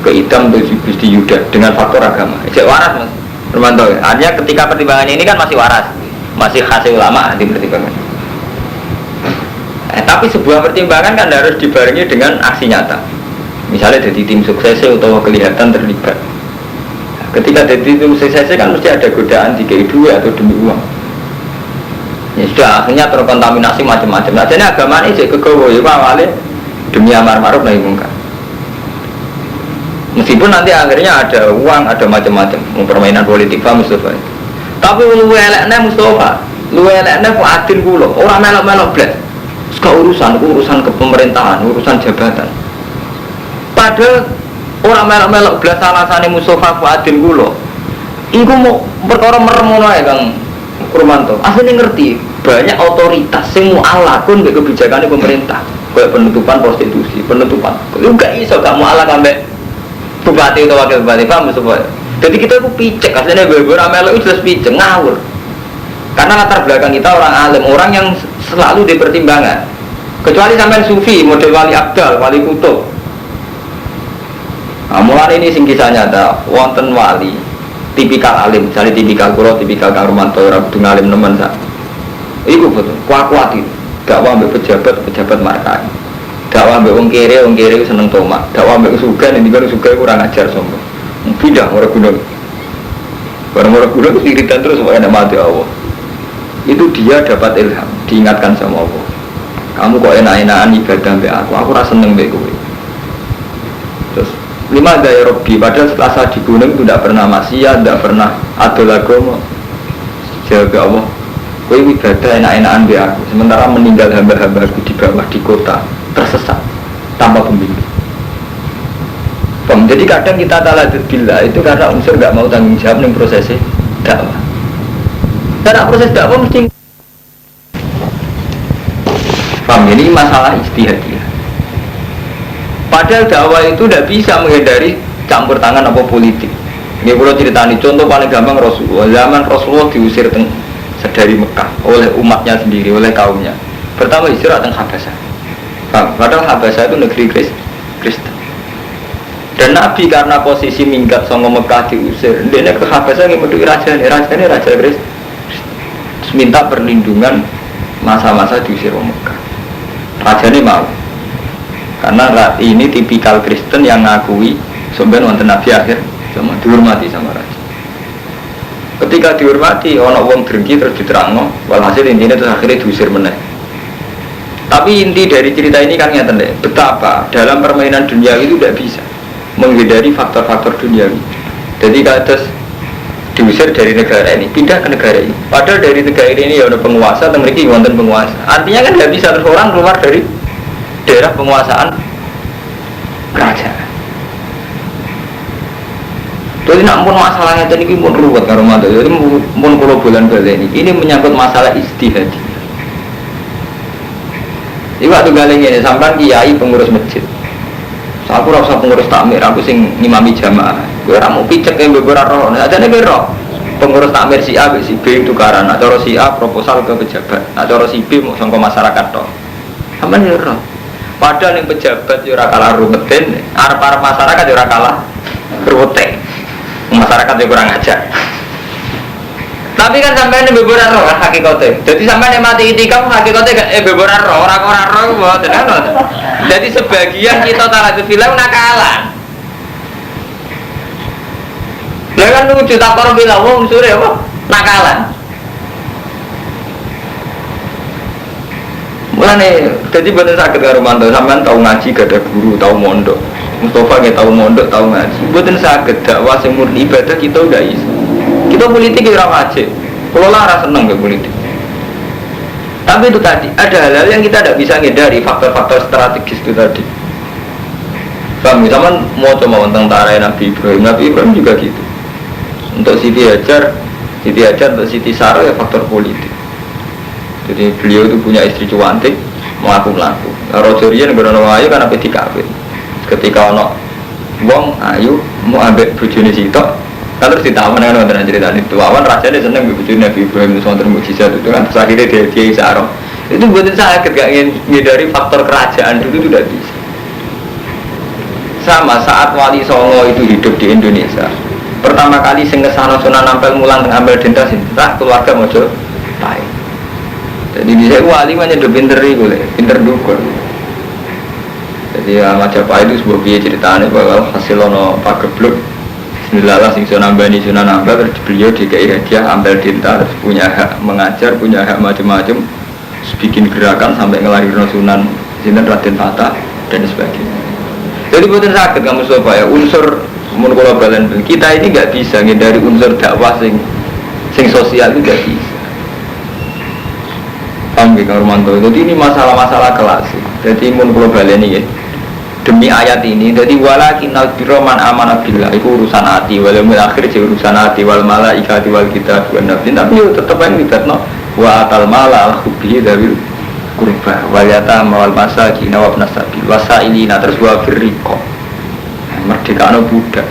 ke Idam atau Gusti Yuda dengan faktor agama. Cek waras mas, Romanto. Artinya ketika pertimbangannya ini kan masih waras, masih khasnya ulama di pertimbangan. Tapi sebuah pertimbangan kan harus dibarengi dengan aksi nyata. Misalnya jadi tim sukses atau kelihatan terlibat. Ketika jadi tim sukses kan mesti ada godaan dikei duit atau demi uang. Ya sudah akhirnya terkontaminasi macam-macam. Nah jadi agama ini jadi kegawa ya awalnya demi amar ma'ruf nahi mungkar. Meskipun nanti akhirnya ada uang, ada macam-macam, permainan politik Pak Mustafa. Tapi lu eleknya Mustafa, lu eleknya Fuadin kulo, orang melok-melok blek. Sekarang urusan kepemerintahan, urusan jabatan. Padahal orang melok-melok belas alasane Mustafa Fuadin kulo. Iku mau perkara meremono ya Kang Kurmanto. Asline ngerti banyak otoritas sing mu'alakun ke kebijakan pemerintah. Kayak penutupan prostitusi, penutupan. Lu gak iso gak mu'alak ambek bupati atau wakil bupati, paham Mustafa? Jadi kita itu picek, aslinya beberapa melok itu jelas picek, ngawur. Karena latar belakang kita orang alim, orang yang selalu dipertimbangkan. Kecuali sampai sufi, model wali abdal, wali kutub. Nah, mulai ini sing kisah nyata, wonten wali, tipikal alim, misalnya tipikal kulo, tipikal Kang Romanto, orang kudu ngalim nemen sak. Iku betul, kuat itu. Dakwah ambek pejabat markai. Dakwah ambek wong kere seneng tomak. Dakwah ambek suga ning dikon suga kurang ajar sombong. Pindah ora gunung. Barang-barang gunung iritan terus supaya nak mati Allah. Itu dia dapat ilham, diingatkan sama Allah. Kamu kok enak-enakan ibadah mbek aku rasa seneng mbek kowe. Terus lima daya Robbi, padahal setelah saya di gunung itu tidak pernah maksiat, tidak pernah adol agama. Jaga Allah. Kowe ibadah enak-enakan be aku, sementara meninggal hamba-hambaku di bawah di kota tersesat tanpa pembimbing. Jadi kadang kita taladud billah itu karena unsur nggak mau tanggung jawab ning prosesnya dakwah. Karena proses dakwah mesti paham, ini masalah ijtihadiyah. Padahal dakwah itu tidak bisa menghindari campur tangan apa politik. Ini kalau ceritani contoh paling gampang Rasulullah. Zaman Rasulullah diusir dari Mekah oleh umatnya sendiri, oleh kaumnya. Pertama hijrah teng Habasyah. Padahal Habasyah itu negeri Kristen. Dan Nabi karena posisi minggat sama Mekah diusir, dia ke Habasyah yang menduduki raja Kristen. Minta perlindungan masa-masa diusir ke Mekah. Raja ini mau. Karena ini tipikal Kristen yang ngakui sebenarnya wonten Nabi akhir sama dihormati sama raja. Ketika dihormati, orang wong drengki terus diterangno, walhasil intinya terus akhirnya diusir meneh. Tapi inti dari cerita ini kan ngeten deh, betapa dalam permainan duniawi itu tidak bisa menghindari faktor-faktor duniawi. Jadi kados diusir dari negara ini, pindah ke negara ini. Padahal dari negara ini ya ada penguasa, dan mereka wonten penguasa. Artinya kan tidak bisa terus orang keluar dari daerah penguasaan kerajaan. Jadi nak pun masalahnya tadi pun ruwet karo mantu. Jadi pun kalau bulan balik ini menyangkut masalah ijtihad. Ini waktu galeng ini sampai kiai pengurus masjid. Aku rasa pengurus takmir, aku sing ngimami jamaah. Gue ramu picek yang beberapa roh. Ada nih roh. Pengurus takmir si A, si B itu tukaran. Nah cara si A proposal ke pejabat. Nah cara si B mau sangka masyarakat toh. Sama nih roh. Padahal yang pejabat jura kalah rumetin, arep masyarakat jura kalah rumetin. Masyarakat yang kurang ajar. Tapi kan sampai ini beberapa roh kan hakikatnya. Jadi sampai ini mati itikaf hakikatnya beberapa roh orang-orang roh buat tenang. Jadi sebagian kita taladud film nakalan. Lah kan lucu tak korup bilang wong sore apa nakalan. Mulane jadi bener sakit karo mantu sampean tahu ngaji gak ada guru, tahu mondok. Mustafa nggak tahu mondok, tahu ngaji. Bukan sakit dakwah sing murni ibadah kita udah iso. Kita politik ya ora wajib. Kalau lara seneng ke politik. Tapi itu tadi ada hal-hal yang kita tidak bisa hindari, faktor-faktor strategis itu tadi. Kami zaman mau coba tentara Nabi Ibrahim juga gitu. Untuk Siti Hajar untuk Siti Sarah ya faktor politik. Jadi beliau itu punya istri cuantik, melaku. Rojorian berono ayu karena PDKP. Ketika ono wong ayu mau ambek bojone sitok, kan terus ditawan kan wonten cerita itu. Awan rajane seneng mbek bojone Nabi Ibrahim itu wonten mukjizat itu kan terus akhirnya dia Isara. Itu buatin saya gak ingin dari faktor kerajaan dulu itu tidak bisa. Sama saat Wali Songo itu hidup di Indonesia. Pertama kali sing kesana Sunan Ampel mulang teng Ampel Dentas entah keluarga Mojo Pai. Jadi bisa wali mah nyedok pinter dukun. Jadi Majapahit itu sebuah biaya ceritanya bahwa hasil ono Pak Gebluk Bismillah sing Sunan Ampel terus beliau DKI hadiah Ampel Dentas punya hak mengajar, punya hak macam-macam, bikin gerakan sampai ngelahirin Sunan Sinten Raden Tata dan sebagainya. Jadi bukan sakit kamu supaya unsur menurut balen kita ini nggak bisa dari unsur dakwah sing sosial itu nggak bisa. Paham Kang Romanto? Jadi ini masalah-masalah kelas. Jadi menurut balen ini demi ayat ini, jadi walakin al-birroman amanah billah itu urusan hati, walau akhir urusan hati, wal malaikati wal kitab wan nabi, tapi tetap yang dikatakan wa atal mala al-hubbihi dawil kurba walyata mawal masakin wa nasabil wasailina terus wa firriqo merdeka budak.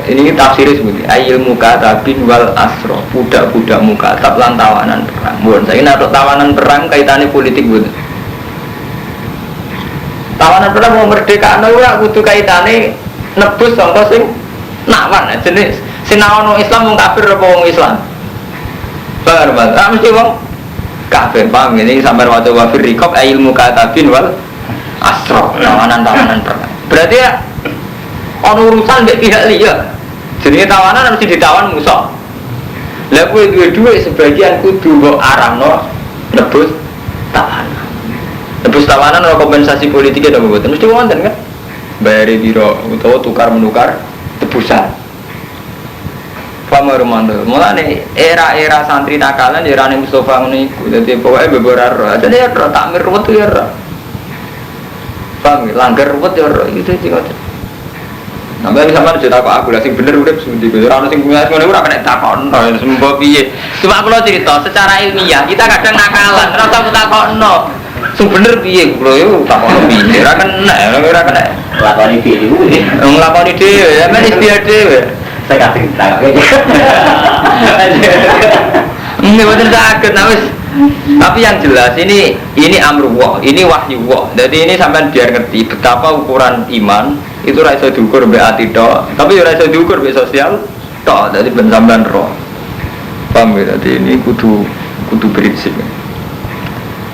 Ini tafsirnya seperti ayil mukatabin wal asro, budak-budak mukatab lan tawanan perang. Bukan saya nak tawanan perang kaitannya politik bukan. Tawanan perang mau merdeka, ora kudu kaitane nebus contoh sing nawan jenis sinawan wong Islam wong kafir apa wong Islam. Paham banget. Mesti wong kafir paham ini sampai waca wa fir riqab ilmu katabin wal asro tawanan perang. Berarti ya ono urusan mbek pihak liya. Jenenge tawanan harus ditawan musuh. Lah kowe duwe sebagian kudu mbok arahno nebus tawanan. Nebus tawanan ora kompensasi politiknya dong mboten. Mesti wonten kan? Bayari biro utawa tukar menukar tebusan. Pamar mandor. Mulane era-era santri nakalan erane Mustofa ngene iku. Dadi pokoke beberar. Dadi ya takmir ruwet ya ora. Paham langgar ruwet ya ora. Itu sing ngoten. Sampai bisa mana cerita aku lah sing bener udah seperti itu. Orang sing punya semuanya udah kena takon, semua piye. Cuma aku lo cerita secara ilmiah kita kadang nakalan, rasa aku takon no. Sing bener piye, kalau itu takon piye. Ora kena. Lakoni video ini. Nglakoni dhewe, ya men istiar dhewe. Saya kasih tangkap aja. Ini betul sakit, tapi yang jelas ini amrullah, ini wahyullah. Jadi ini sampai biar ngerti betapa ukuran iman itu rasa diukur be ati tok, tapi rasa diukur be sosial tok. Jadi ben sampean roh. Paham ya? Jadi ini kudu prinsip.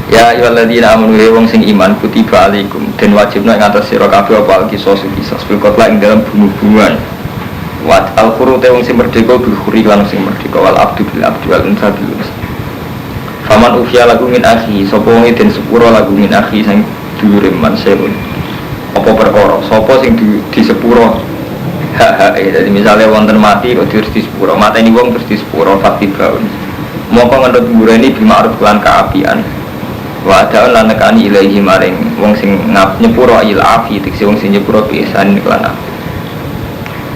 Ya ayyuhalladzina amanu wong sing iman kutiba alaikum den wajibna ing atas sira kabeh apa kisos bil qatla ing dalam bunuh-bunuhan. Wat al-khurute wong sing merdeka bil khuri lan sing merdeka wal abdu bil abdi wal unsa bil unsa. Faman ufiya lagu min akhi sapa wong den sepuro lagu min akhi sing dhuwure man seun. Apa perkara sapa sing di sepuro jadi misalnya wonten mati kok terus di sepuro mateni wong terus di sepuro fatibaun. Moko ngendut mbureni bil ma'ruf lan kaapian. Wa ta'ala lan nekani ilahi maring wong sing nyepuro il afi tekse wong sing nyepuro pisan lan afi.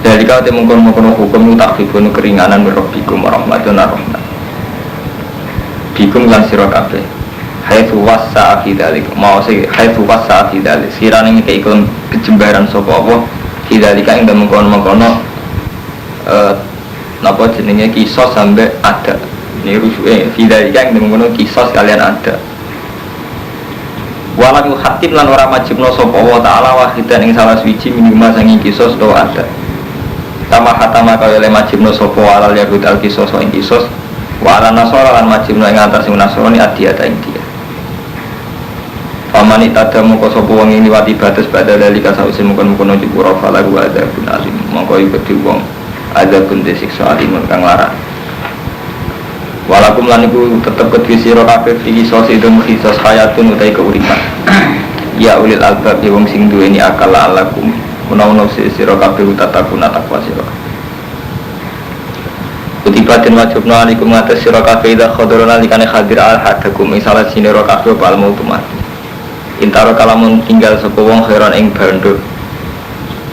Dari kau temungkon hukum takfifun keringanan mirrobikum warahmatun rahmat. Bikum lan sira kabeh. Haitsu wasa fi dzalik. Mau sing haitsu wasa fi dzalik. Sirane iki iklim kejembaran sapa apa fi dzalika ing temungkon-mungkono napa jenenge kisos sampai ada. Ini rusuhe fi dzalika ing temungkon kisos kalian ada. Walam yuhatib lan ora majibna sapa wa ta'ala wahidan ing salah suci minimal sanging kisos do ada. Tama hatama kaya le majibna sapa alal yahud al kisos ing kisos wa ala nasara lan majibna ing atas nasrani adiyata ing dia. Pamani tadamu ko sapa wong ing liwati batas badal dari kasause mungkon-mungkon dipura fala wa adzabun alim. Mongko iku wong adzabun disiksa alimun kang larang. Walakum lan iku tetep kedhi sira kabeh iki sosidun khisos hayatun utai keuripan. Ya ulil albab wong sing duweni akal alakum menawa sira kabeh utatakuna takwa sira. Kutiba den wajibna alaikum atas sira kabeh idza khadarana likane hadir al hadakum misalah sinira kabeh bal mautu mati. Intaro kalamun tinggal sapa wong khairan ing bondo.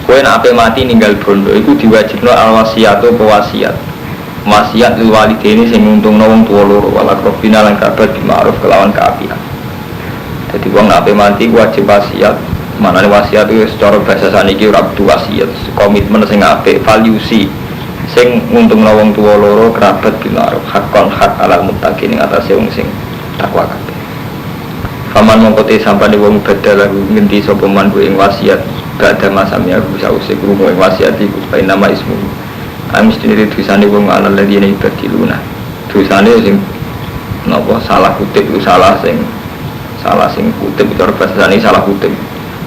Kowe nek ape mati ninggal bondo iku diwajibna al wasiatu pewasiat. Wasiat lil walidaini sing nguntungno wong tuwa loro wala krobina lan kabar di ma'ruf kelawan kaapian. Dadi wong nek ape mati wajib wasiat. Manane wasiat itu secara bahasa saniki ora kudu wasiat, komitmen sing apik, valuesi sing nguntungno wong tuwa loro kerabat bilar hakon hak alal muttaqin ing atase wong sing takwa kabeh. Faman mongko te sampane wong badal ngendi sapa man kuwi ing wasiat badha masamnya bisa usik krungu ing wasiat iku bae nama ismu. Amis dene tulisane wong alal ladine ibadiluna. Tulisane sing napa salah kutip itu salah sing kutip cara bahasa saniki salah kutip.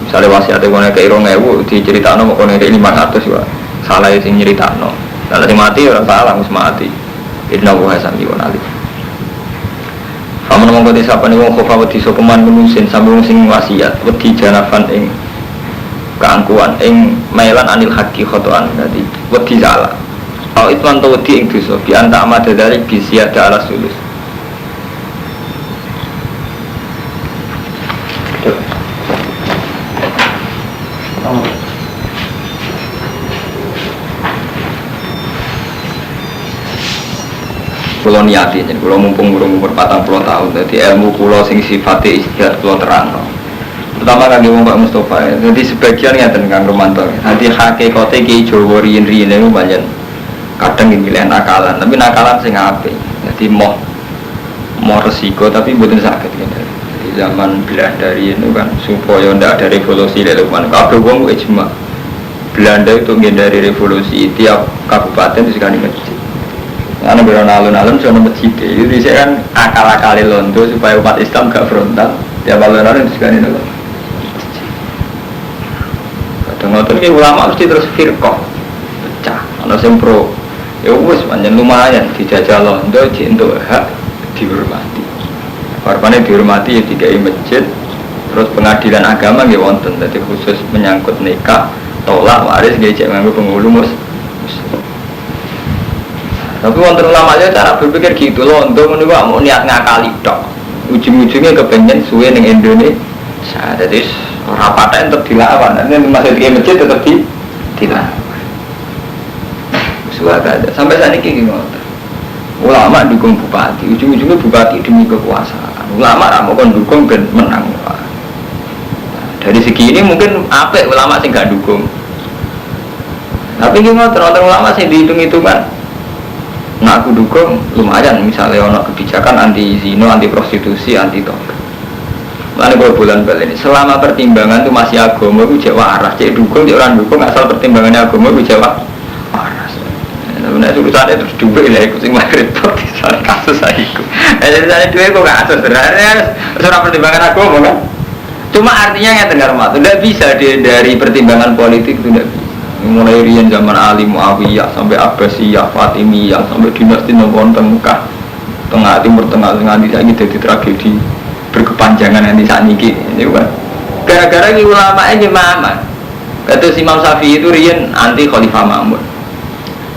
Misalnya wasiatnya kone ke 2000 diceritakno kok kone 500 ya salah sing nyeritakno. Lah sing mati ora salah wis mati. Inna wa hasami wa ali. Famun mongko disapane wong khofa wedi sapa man menusin sampe wong sing wasiat wedi janafan ing keangkuhan ing mailan anil haqqi khotoan dadi wedi salah. Au itman to wedi ing dosa bi anta amada dari bisiada ala sulus. Kulo niati jadi kulo mumpung umur 40 tahun jadi ilmu kulo sing sifatnya istihad kulo terang Pertama kali wong Pak Mustafa. Jadi sebagian ngeten Kang Romanto. Nanti hakikate Ki Jawa riyin-riyin niku pancen kadang milih nakalan, tapi nakalan sing apik. Jadi mau resiko tapi mboten saged ngene. Jadi zaman Belanda riyin itu kan supaya ndak ada revolusi lelukman. Kabeh wong ijma. Belanda itu menghindari revolusi, tiap kabupaten disekani masjid. Karena beron alun-alun sono masjid. Itu saya kan akal-akali londo supaya umat Islam gak frontal. Tiap alun-alun disekani londo. Kadang-kadang ini ulama mesti terus firqah pecah. Ana sing pro. Ya wis pancen lumayan dijajal londo untuk hak dihormati. Korbannya dihormati ya dikai masjid. Terus pengadilan agama nggih wonten. Dadi khusus menyangkut nikah, tolak waris nggih cek nganggo penghulu muslim. Tapi wonten ulama aja cara berpikir gitu loh, untuk menunggu mau niat ngakali tok. Ujung-ujungnya kepengen suwe ning Indonesia. Jadi rapatnya tetap dilawan. Nanti masih di masjid tetap dilawan. Suara ada. Sampai saat ini gimana? Ulama dukung bupati. Ujung-ujungnya bupati demi kekuasaan. Ulama ramu kan dukung ben menang. Dari segi ini mungkin apik ulama sing gak dukung. Tapi gimana? Terus ulama sing dihitung-hitungan. Nah aku dukung lumayan misalnya ono kebijakan anti zina, anti prostitusi, anti tobat. Lalu kalau bulan balik ini selama pertimbangan itu masih agama itu jawab waras, cek dukung, cek orang dukung asal pertimbangannya agama itu jawab waras. Sebenarnya urusannya terus dua lah ikut sing repot di soal kasus saya ikut. Jadi saya dua kok nggak kasus sebenarnya soal pertimbangan agama kan. Cuma artinya yang dengar mata tidak bisa dari pertimbangan politik itu tidak bisa. Mulai rian zaman Ali Muawiyah sampai Abbasiyah, Fatimiyah sampai dinasti Nobonten Mekah tengah timur tengah nanti saya jadi tragedi berkepanjangan nanti saat ini kan gara-gara ini ulama ini mama kata Imam Syafi'i itu rian anti Khalifah Ma'mun,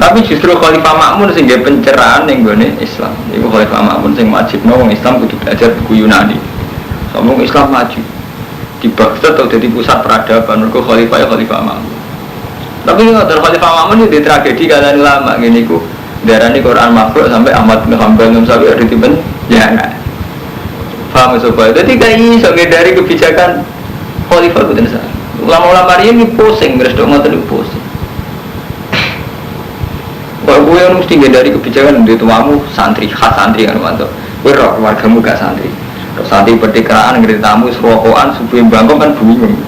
tapi justru Khalifah Ma'mun sehingga pencerahan yang gue Islam itu Khalifah Ma'mun sing wajib orang Islam kudu belajar buku Yunani sama Islam maju di Baghdad atau jadi pusat peradaban mereka Khalifah Ma'mun. Tapi kalau Khalifah Ma'mun itu tragedi kalian ulama gini ku darah ini Quran makhluk sampai Ahmad bin Hanbal sampai ada tipen ya nggak paham sobat. Jadi kayak so dari kebijakan Khalifah itu tentu ulama-ulama ini pusing beres dong ngotot pusing. Kalau gue yang mesti dari kebijakan di tuamu santri khas santri kan mantu. Gue roh wargamu gak santri. Santri pertikeraan ngerti tamu serokokan subuh bangkok kan bingung.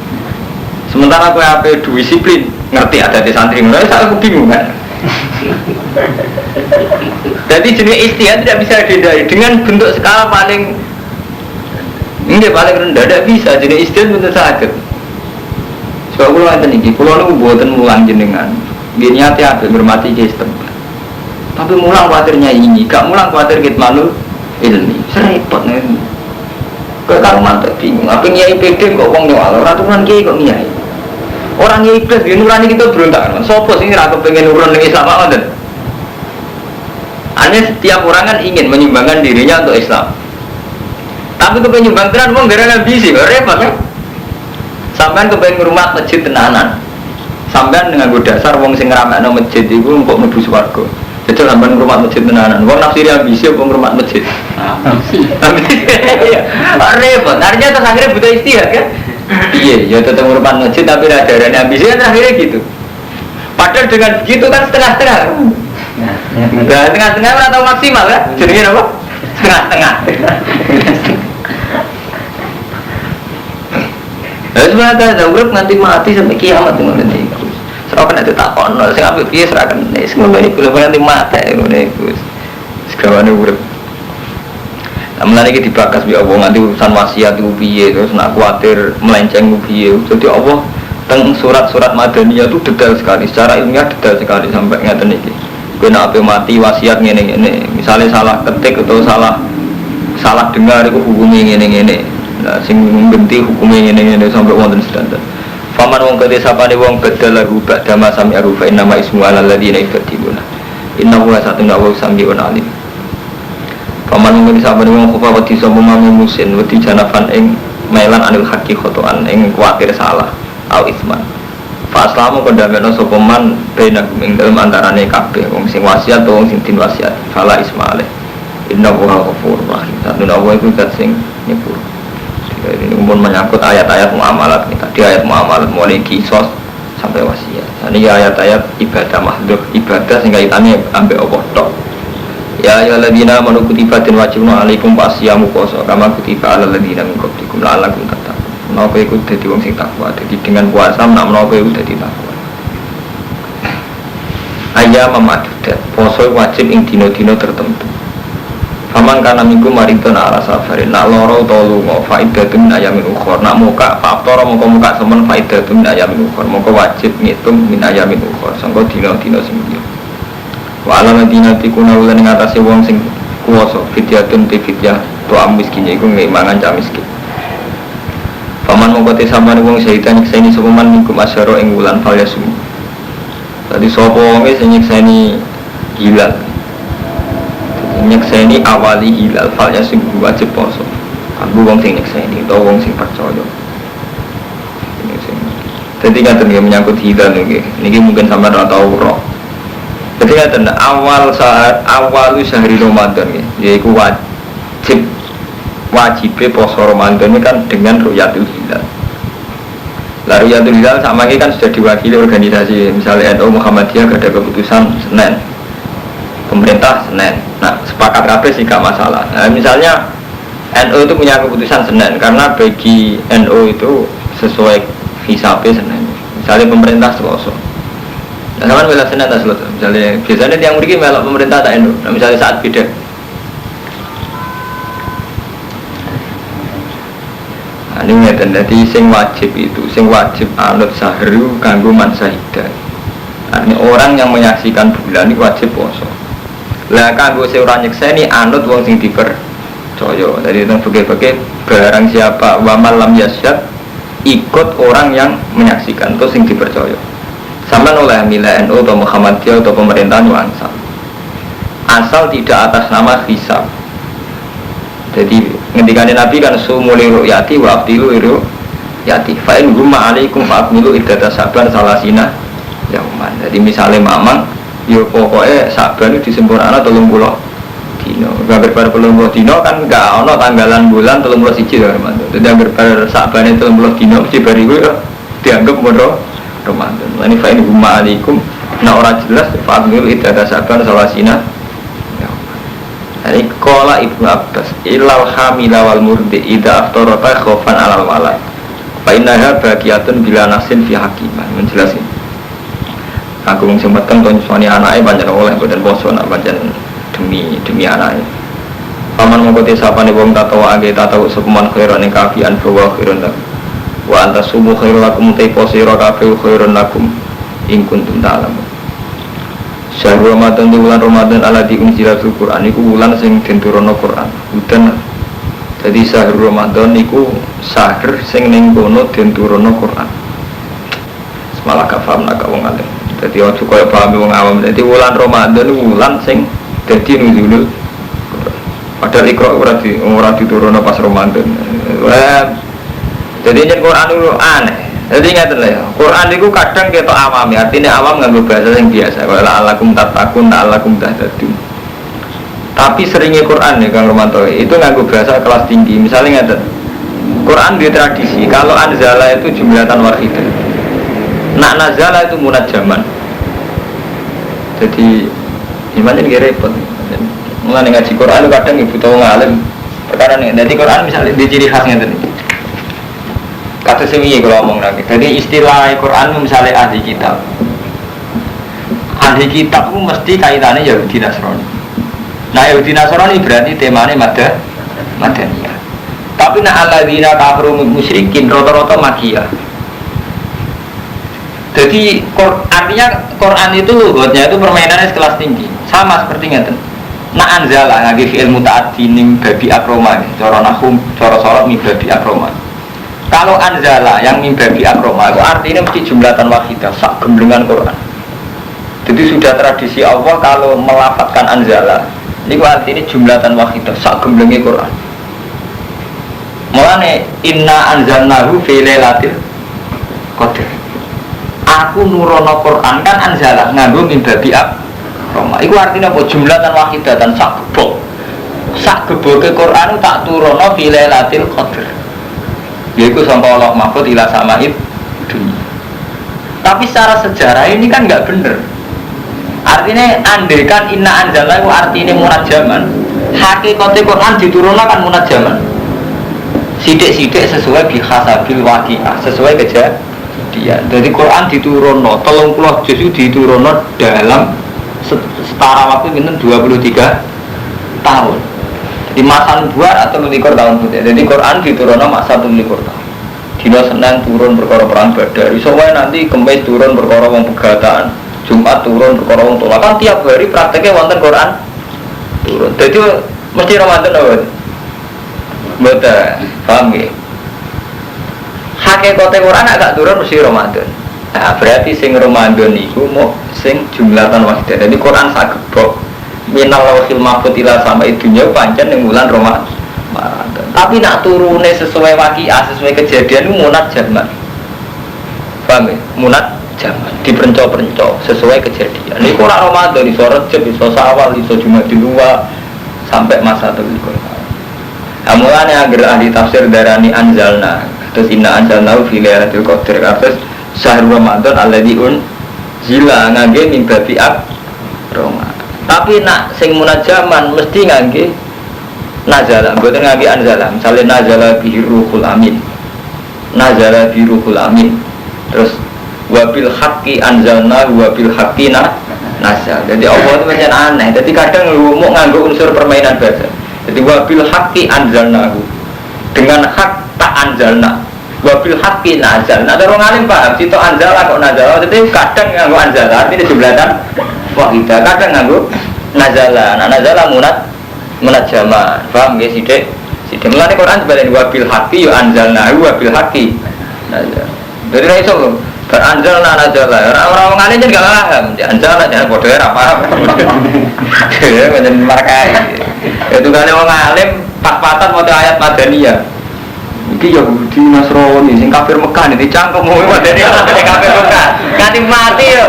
Sementara aku apa disiplin ngerti ada di santri mulai saya bingung kan. Jadi jenis istihad tidak bisa dihindari dengan bentuk skala paling rendah tidak bisa jenis istihad bentuk sakit. Sebab pulau yang tinggi pulau itu buatan mulang jenengan gini hati-hati bermati sistem. Tapi mulang khawatirnya ini gak mulang khawatir kitmanul ilmi serempet nih. Kalau mantap bingung apa nyai PD kok wong nyawal ratusan kiai kok nyai. Orang yang iblis, dia nurani kita berontak kan? Sopo sih ragu pengen nurun dengan Islam apa kan? Hanya setiap orang kan ingin menyumbangkan dirinya untuk Islam. Tapi kepengen nyumbang tenan, mau gara-gara bisi, repot kan? Sampai kepengen rumah masjid tenanan. Sampai dengan dasar wong sing ngeramakno masjid itu untuk mlebu swarga. Jadi sampai rumah masjid tenanan. Wong nafsiri ambisi apa rumah masjid? Repot. Artinya terus akhirnya butuh istihad kan? Iya, ya tetap merupakan masjid tapi radarnya ambisi kan akhirnya gitu. Padahal dengan begitu kan setengah-setengah. Nah, tengah-tengah atau maksimal kan? Jadinya apa? Setengah-setengah. Nah, sebenarnya ada urip nanti mati sampai kiamat ngono niku. Serahkan itu tak ono, sing apik piye serahkan. Nek ngono niku lho nanti mati ngono niku. Segawane urip. Namun ini dibakas bi Allah nanti urusan wasiat itu piye terus nak khawatir melenceng piye. Jadi Allah teng surat-surat Madaniyah itu detail sekali, secara ilmiah detail sekali sampai ngaten iki. Kowe nek ape mati wasiat ngene-ngene, misalnya salah ketik atau salah dengar itu hukumnya ngene-ngene. Nah sing ngenti hukumnya ngene-ngene sampai wonten standar. Faman wong kete sapane wong badalahu ba'da ma sami arufa innama ismu alal ladina yaftiluna. Innahu satuna wa sami'un alim. Paman mungkin sahabat wong kufa wedi sapa mami musin wedi janafan ing melan anil haqi khotoan ing kuwatir salah au isman. Fa aslamu kondameno sapa man bena ing dalem antarane kabeh wong sing wasiat utawa wong sing din wasiat fala ismaale. Innahu ghafurur rahim. Satuna wa iku zat sing nyepur. Ini pun menyangkut ayat-ayat muamalat kita. Di ayat muamalat mulai kisos sampai wasiat. Ini ayat-ayat ibadah mahdhuf, ibadah sing kaitane ambek Allah tok. Ya ayyuhalladzina amanu kutiba wajibna alaikum fasiyamu puasa kama kutiba alal ladzina min qablikum la'allakum tattaqun. Menapa iku dadi wong sing takwa. Dadi dengan puasa menapa iku dadi takwa. Ayam memadudat poso wajib ing dina-dina tertentu. Faman kana minggu maridun ala safarin nak loro utawa lunga faidatun min ayamin ukhra nak muka faktor mongko muka semen faidatun min ayamin ukhra mongko wajib ngitung min ayamin ukhra sangko dina-dina sing liya. Wa ala madina tikuna ulan ing atase wong sing kuwasa fidyatun fidyah to miskin iku ngemangan cah miskin. Faman mongko te sampeyan wong sehitan nyekseni sapa man minggu masyara ing wulan falyasum. Tadi sapa wonge sing nyekseni hilal nyekseni awali hilal falnya sing wajib poso. Aku wong sing nyekseni utawa wong sing percaya. Jadi ngaten nggih menyangkut hilal niki mungkin sampean ora tau ora. Jadi ngaten awal sehari Ramadan nggih yaiku wajib poso Ramadan ini kan dengan ru'yatul hilal. Lah ru'yatul hilal sama ini kan sudah diwakili organisasi misalnya NU Muhammadiyah ada keputusan Senin. Pemerintah Senin. Nah, sepakat kabeh sih gak masalah. Nah, misalnya NU itu punya keputusan Senin karena bagi NU itu sesuai visape Senin. Misalnya pemerintah Selasa. Nah, sama bela Senin tak Selasa. Misalnya biasanya yang mriki melok pemerintah tak NU. Nah, misalnya saat beda. Nah, ini ngeten dadi sing wajib itu, sing wajib anut sahru kanggo man syahidah. Nah, ini orang yang menyaksikan bulan ini wajib puasa. Lah kanggo sing ora nyekseni anut wong sing dipercaya. Dari teng fikih-fikih barang siapa wa malam yasyad ikut orang yang menyaksikan itu sing dipercaya. Sampeyan oleh milih NU atau Muhammadiyah atau pemerintahan wangsal. Asal tidak atas nama hisab. Jadi ngendikane Nabi kan sumuli ru'yati wa abdilu ru'yati. Fa in gumma alaikum fa akmilu iddata saban salasina yauman. Jadi misalnya mamang yo pokoknya saban itu disempurnakan 30 dino. Gambar bar 30 dino kan enggak ono tanggalan bulan 31 Ramadan. Jadi gambar bar saban itu 30 dino mesti bari kuwi dianggap bodoh Ramadan. Ini fa in gumma alaikum nah ora jelas fa akmilu iddata saban salasina. Ini kola Ibnu Abbas ilal hamila wal murdi idza aftarata khaufan alal walad fa innaha baqiyatun bila nasin fi hakimah. Menjelasin aku sing meteng to nyusoni anake pancen oleh boten poso nak pancen demi anake. Paman mongko te sapane wong tatawa age tatawa sepeman khairan ing kafian bawa khairan lakum wa anta sumu khairan lakum te posira kafe khairan lakum ing kuntum ta'lamun. Syahrul Ramadan di bulan Ramadan alladzi unzila fil Qur'an iku bulan sing den turunno Qur'an. Udan. Jadi syahrul Ramadan iku syahr sing ning kono den turunno Qur'an. Semalah gak paham nak wong alim. Jadi ojo kaya paham wong awam. Jadi bulan Ramadan iku bulan sing dadi nuzulul Qur'an. Padahal Iqra ora diturunno pas Ramadan. Jadi yen Qur'an itu aneh. Jadi ingat ya, Quran itu kadang kita awam ya, artinya awam nganggo bahasa yang biasa. Kalau la'allakum tattaqun, la'allakum tahtadun. Tapi seringnya Quran ya Kang Romanto itu nganggo bahasa kelas tinggi. Misalnya ingat, Quran di tradisi kalau anzala itu jumlatan wahidah. Nak nazala itu munajjaman. Jadi gimana ini repot. Mulai ngaji Quran itu kadang ibu tahu ngalim perkara ini. Jadi Quran misalnya di ciri khasnya tadi. Kata semiye kalau ngomong lagi. Jadi istilah Quran misalnya ahli kitab. Ahli kitab itu mesti kaitannya Yahudi Nasrani. Nah Yahudi Nasrani berarti temanya Madaniyah. Tapi nak alladzina kafaru musyrikin rata-rata Makkiyah. Jadi artinya Quran itu lugatnya itu permainannya sekelas tinggi. Sama seperti ngeten. Nak anzala ngagi fi'il muta'addi ning babi akroma. Cara nahum, cara salat ning babi akroma. Kalau anzala yang mimbabi akroma itu artinya mesti jumlatan wahidah sak gemblengan Quran. Jadi sudah tradisi Allah kalau melafadzkan anzala ini artinya jumlatan wahidah sak gemblenge Quran. Mulane inna anzalnahu fi lailatul qadar. Aku nurono Quran kan anzala nganggo mimbabi akroma. Iku artinya apa jumlatan wahidah dan sak gebok. Sak geboke Quran tak turono fi lailatul qadar. Yaitu sampai Allah mahfud ila sama'id dunia. Tapi secara sejarah ini kan nggak bener. Artinya andaikan inna anzalna itu artinya munajaman, hakikatnya Quran diturunkan kan munajaman. Sidik-sidik sesuai bihasabil waqi'ah, sesuai kejadian. Jadi Quran diturunkan 30 juz diturunkan dalam setara waktu minten 23 tahun. Di masa nubuat atau 24 tahun putih. Jadi Quran diturunkan masa 24 tahun. Dina Senin turun perkara perang Badar. Iso wae nanti Kamis turun perkara wong pegatan. Jumat turun perkara wong tolak. Kan tiap hari prakteknya wonten Quran turun. Jadi mesti Ramadan apa? Betul. Paham nggih? Hakikate Quran agak turun mesti Ramadan. Nah, berarti sing Ramadan iku mau sing jumlatan wahidah. Jadi Quran saged bok minal lawhil mahfuz ila sama'id dunya pancen ning wulan Ramadan. Tapi nak turune sesuai waqiah, sesuai kejadian itu munat jaman. Paham ya? Munat jaman, diperenco-perenco sesuai kejadian. Ini kurang Ramadan, iso Rejab, iso Syawal, iso Jumadil Ula sampai masa terlikur. Mulane agar ahli tafsir darani anzalna, terus inna anzalna fi lailatul qadar, terus syahr Ramadan alladzi unzila ngangge min babi Ramadan. Tapi nak sing munat jaman mesti ngangge nazala, bukan ngangge anzala. Misalnya nazala bihi ruhul amin, nazala bihi ruhul amin. Terus wabil haqqi anzalna wabil haqqi nazal. Jadi Allah itu macam aneh. Jadi kadang mau nganggo unsur permainan bahasa. Jadi wabil haqqi anzalna, dengan hak tak anzalna. Wabil haqqi nazal. Nah, orang alim paham. Cito anzala kok nazala. Jadi kadang nganggo anzala. Artinya jumlatan wahidah. Kadang nganggo nazala. Nah, nazala munat jaman. Paham ya sidik? Sidik. Mulane Quran sebenarnya wabil haqqi ya anzalna wabil haqqi nazal. Jadi ra iso lho. Beranzalna nazala. Orang alim kan enggak paham. Anzalna jangan bodoh ra paham. Ya menjen markai. Itu kan orang alim pas-pasan maca ayat Madaniyah. Iki Yahudi Nasrani sing kafir Mekah iki cangkem mau Madaniyah kafir Mekah. Ganti mati yo.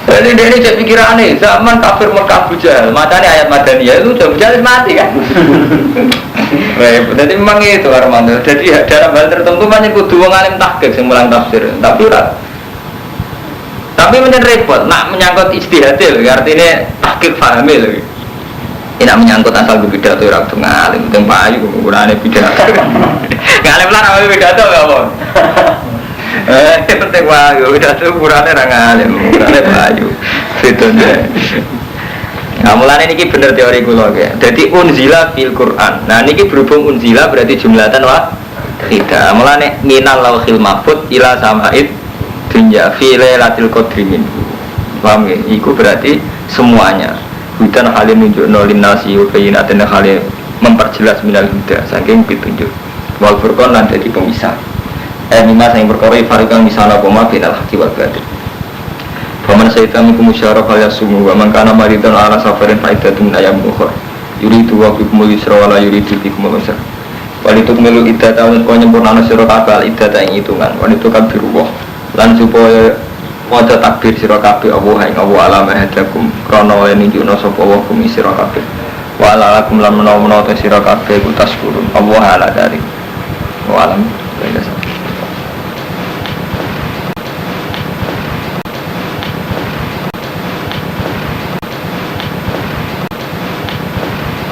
Jadi dia ini cek pikirannya, zaman kafir Mekah Bujal, matanya ayat Madaniyah itu sudah Bujal mati kan? Jadi memang itu Armando. Jadi dalam hal tertentu banyak kudu wong alim tahqiq sing mulang tafsir. Tapi menyen repot, nak menyangkut ijtihad lho, artinya tahqiq pahami lho. Ini menyangkut asal pidato ora kudu ngalim, teng payu ukurane pidato. Ngalim lah apa pidato enggak apa. Penting wae, udah tuh ukurannya orang alim, ukurannya bayu, fitnya. Nah, mulanya ini bener teori kula ya. Jadi unzila fil Quran. Nah, ini berhubung unzila berarti jumlatan wahidah. Mulanya minal lauhil mahfuz ila sama'id dunya fi lailatul qadri min. Paham ya? Iku berarti semuanya. Hudan halim nunjukno linnasi wa bayyinatin halim memperjelas minal huda saking petunjuk. Wal furqan lan dadi pemisah. Mimma yang berkoroi fariqan misalnya koma binal haqi wal batil. Faman syaitan minkum musyaraf fal yasumu wa man kana maridan ala safarin fa iddatun min ayyamin ukhra. Yuridu wa bikumul yusra wa la yuridu bikumul usra. Walituk milu iddata wa nyempurnana sira kabeh iddata ing hitungan. Walituk kabirullah. Lan supaya waca takbir sira kabeh Allah ing Allah alam hadakum krana yen nunjukna sapa wa kum sira kabeh. Wa ala lakum lan menawa-menawa sira kabeh ku taskurun. Allah ala dari. Wa alam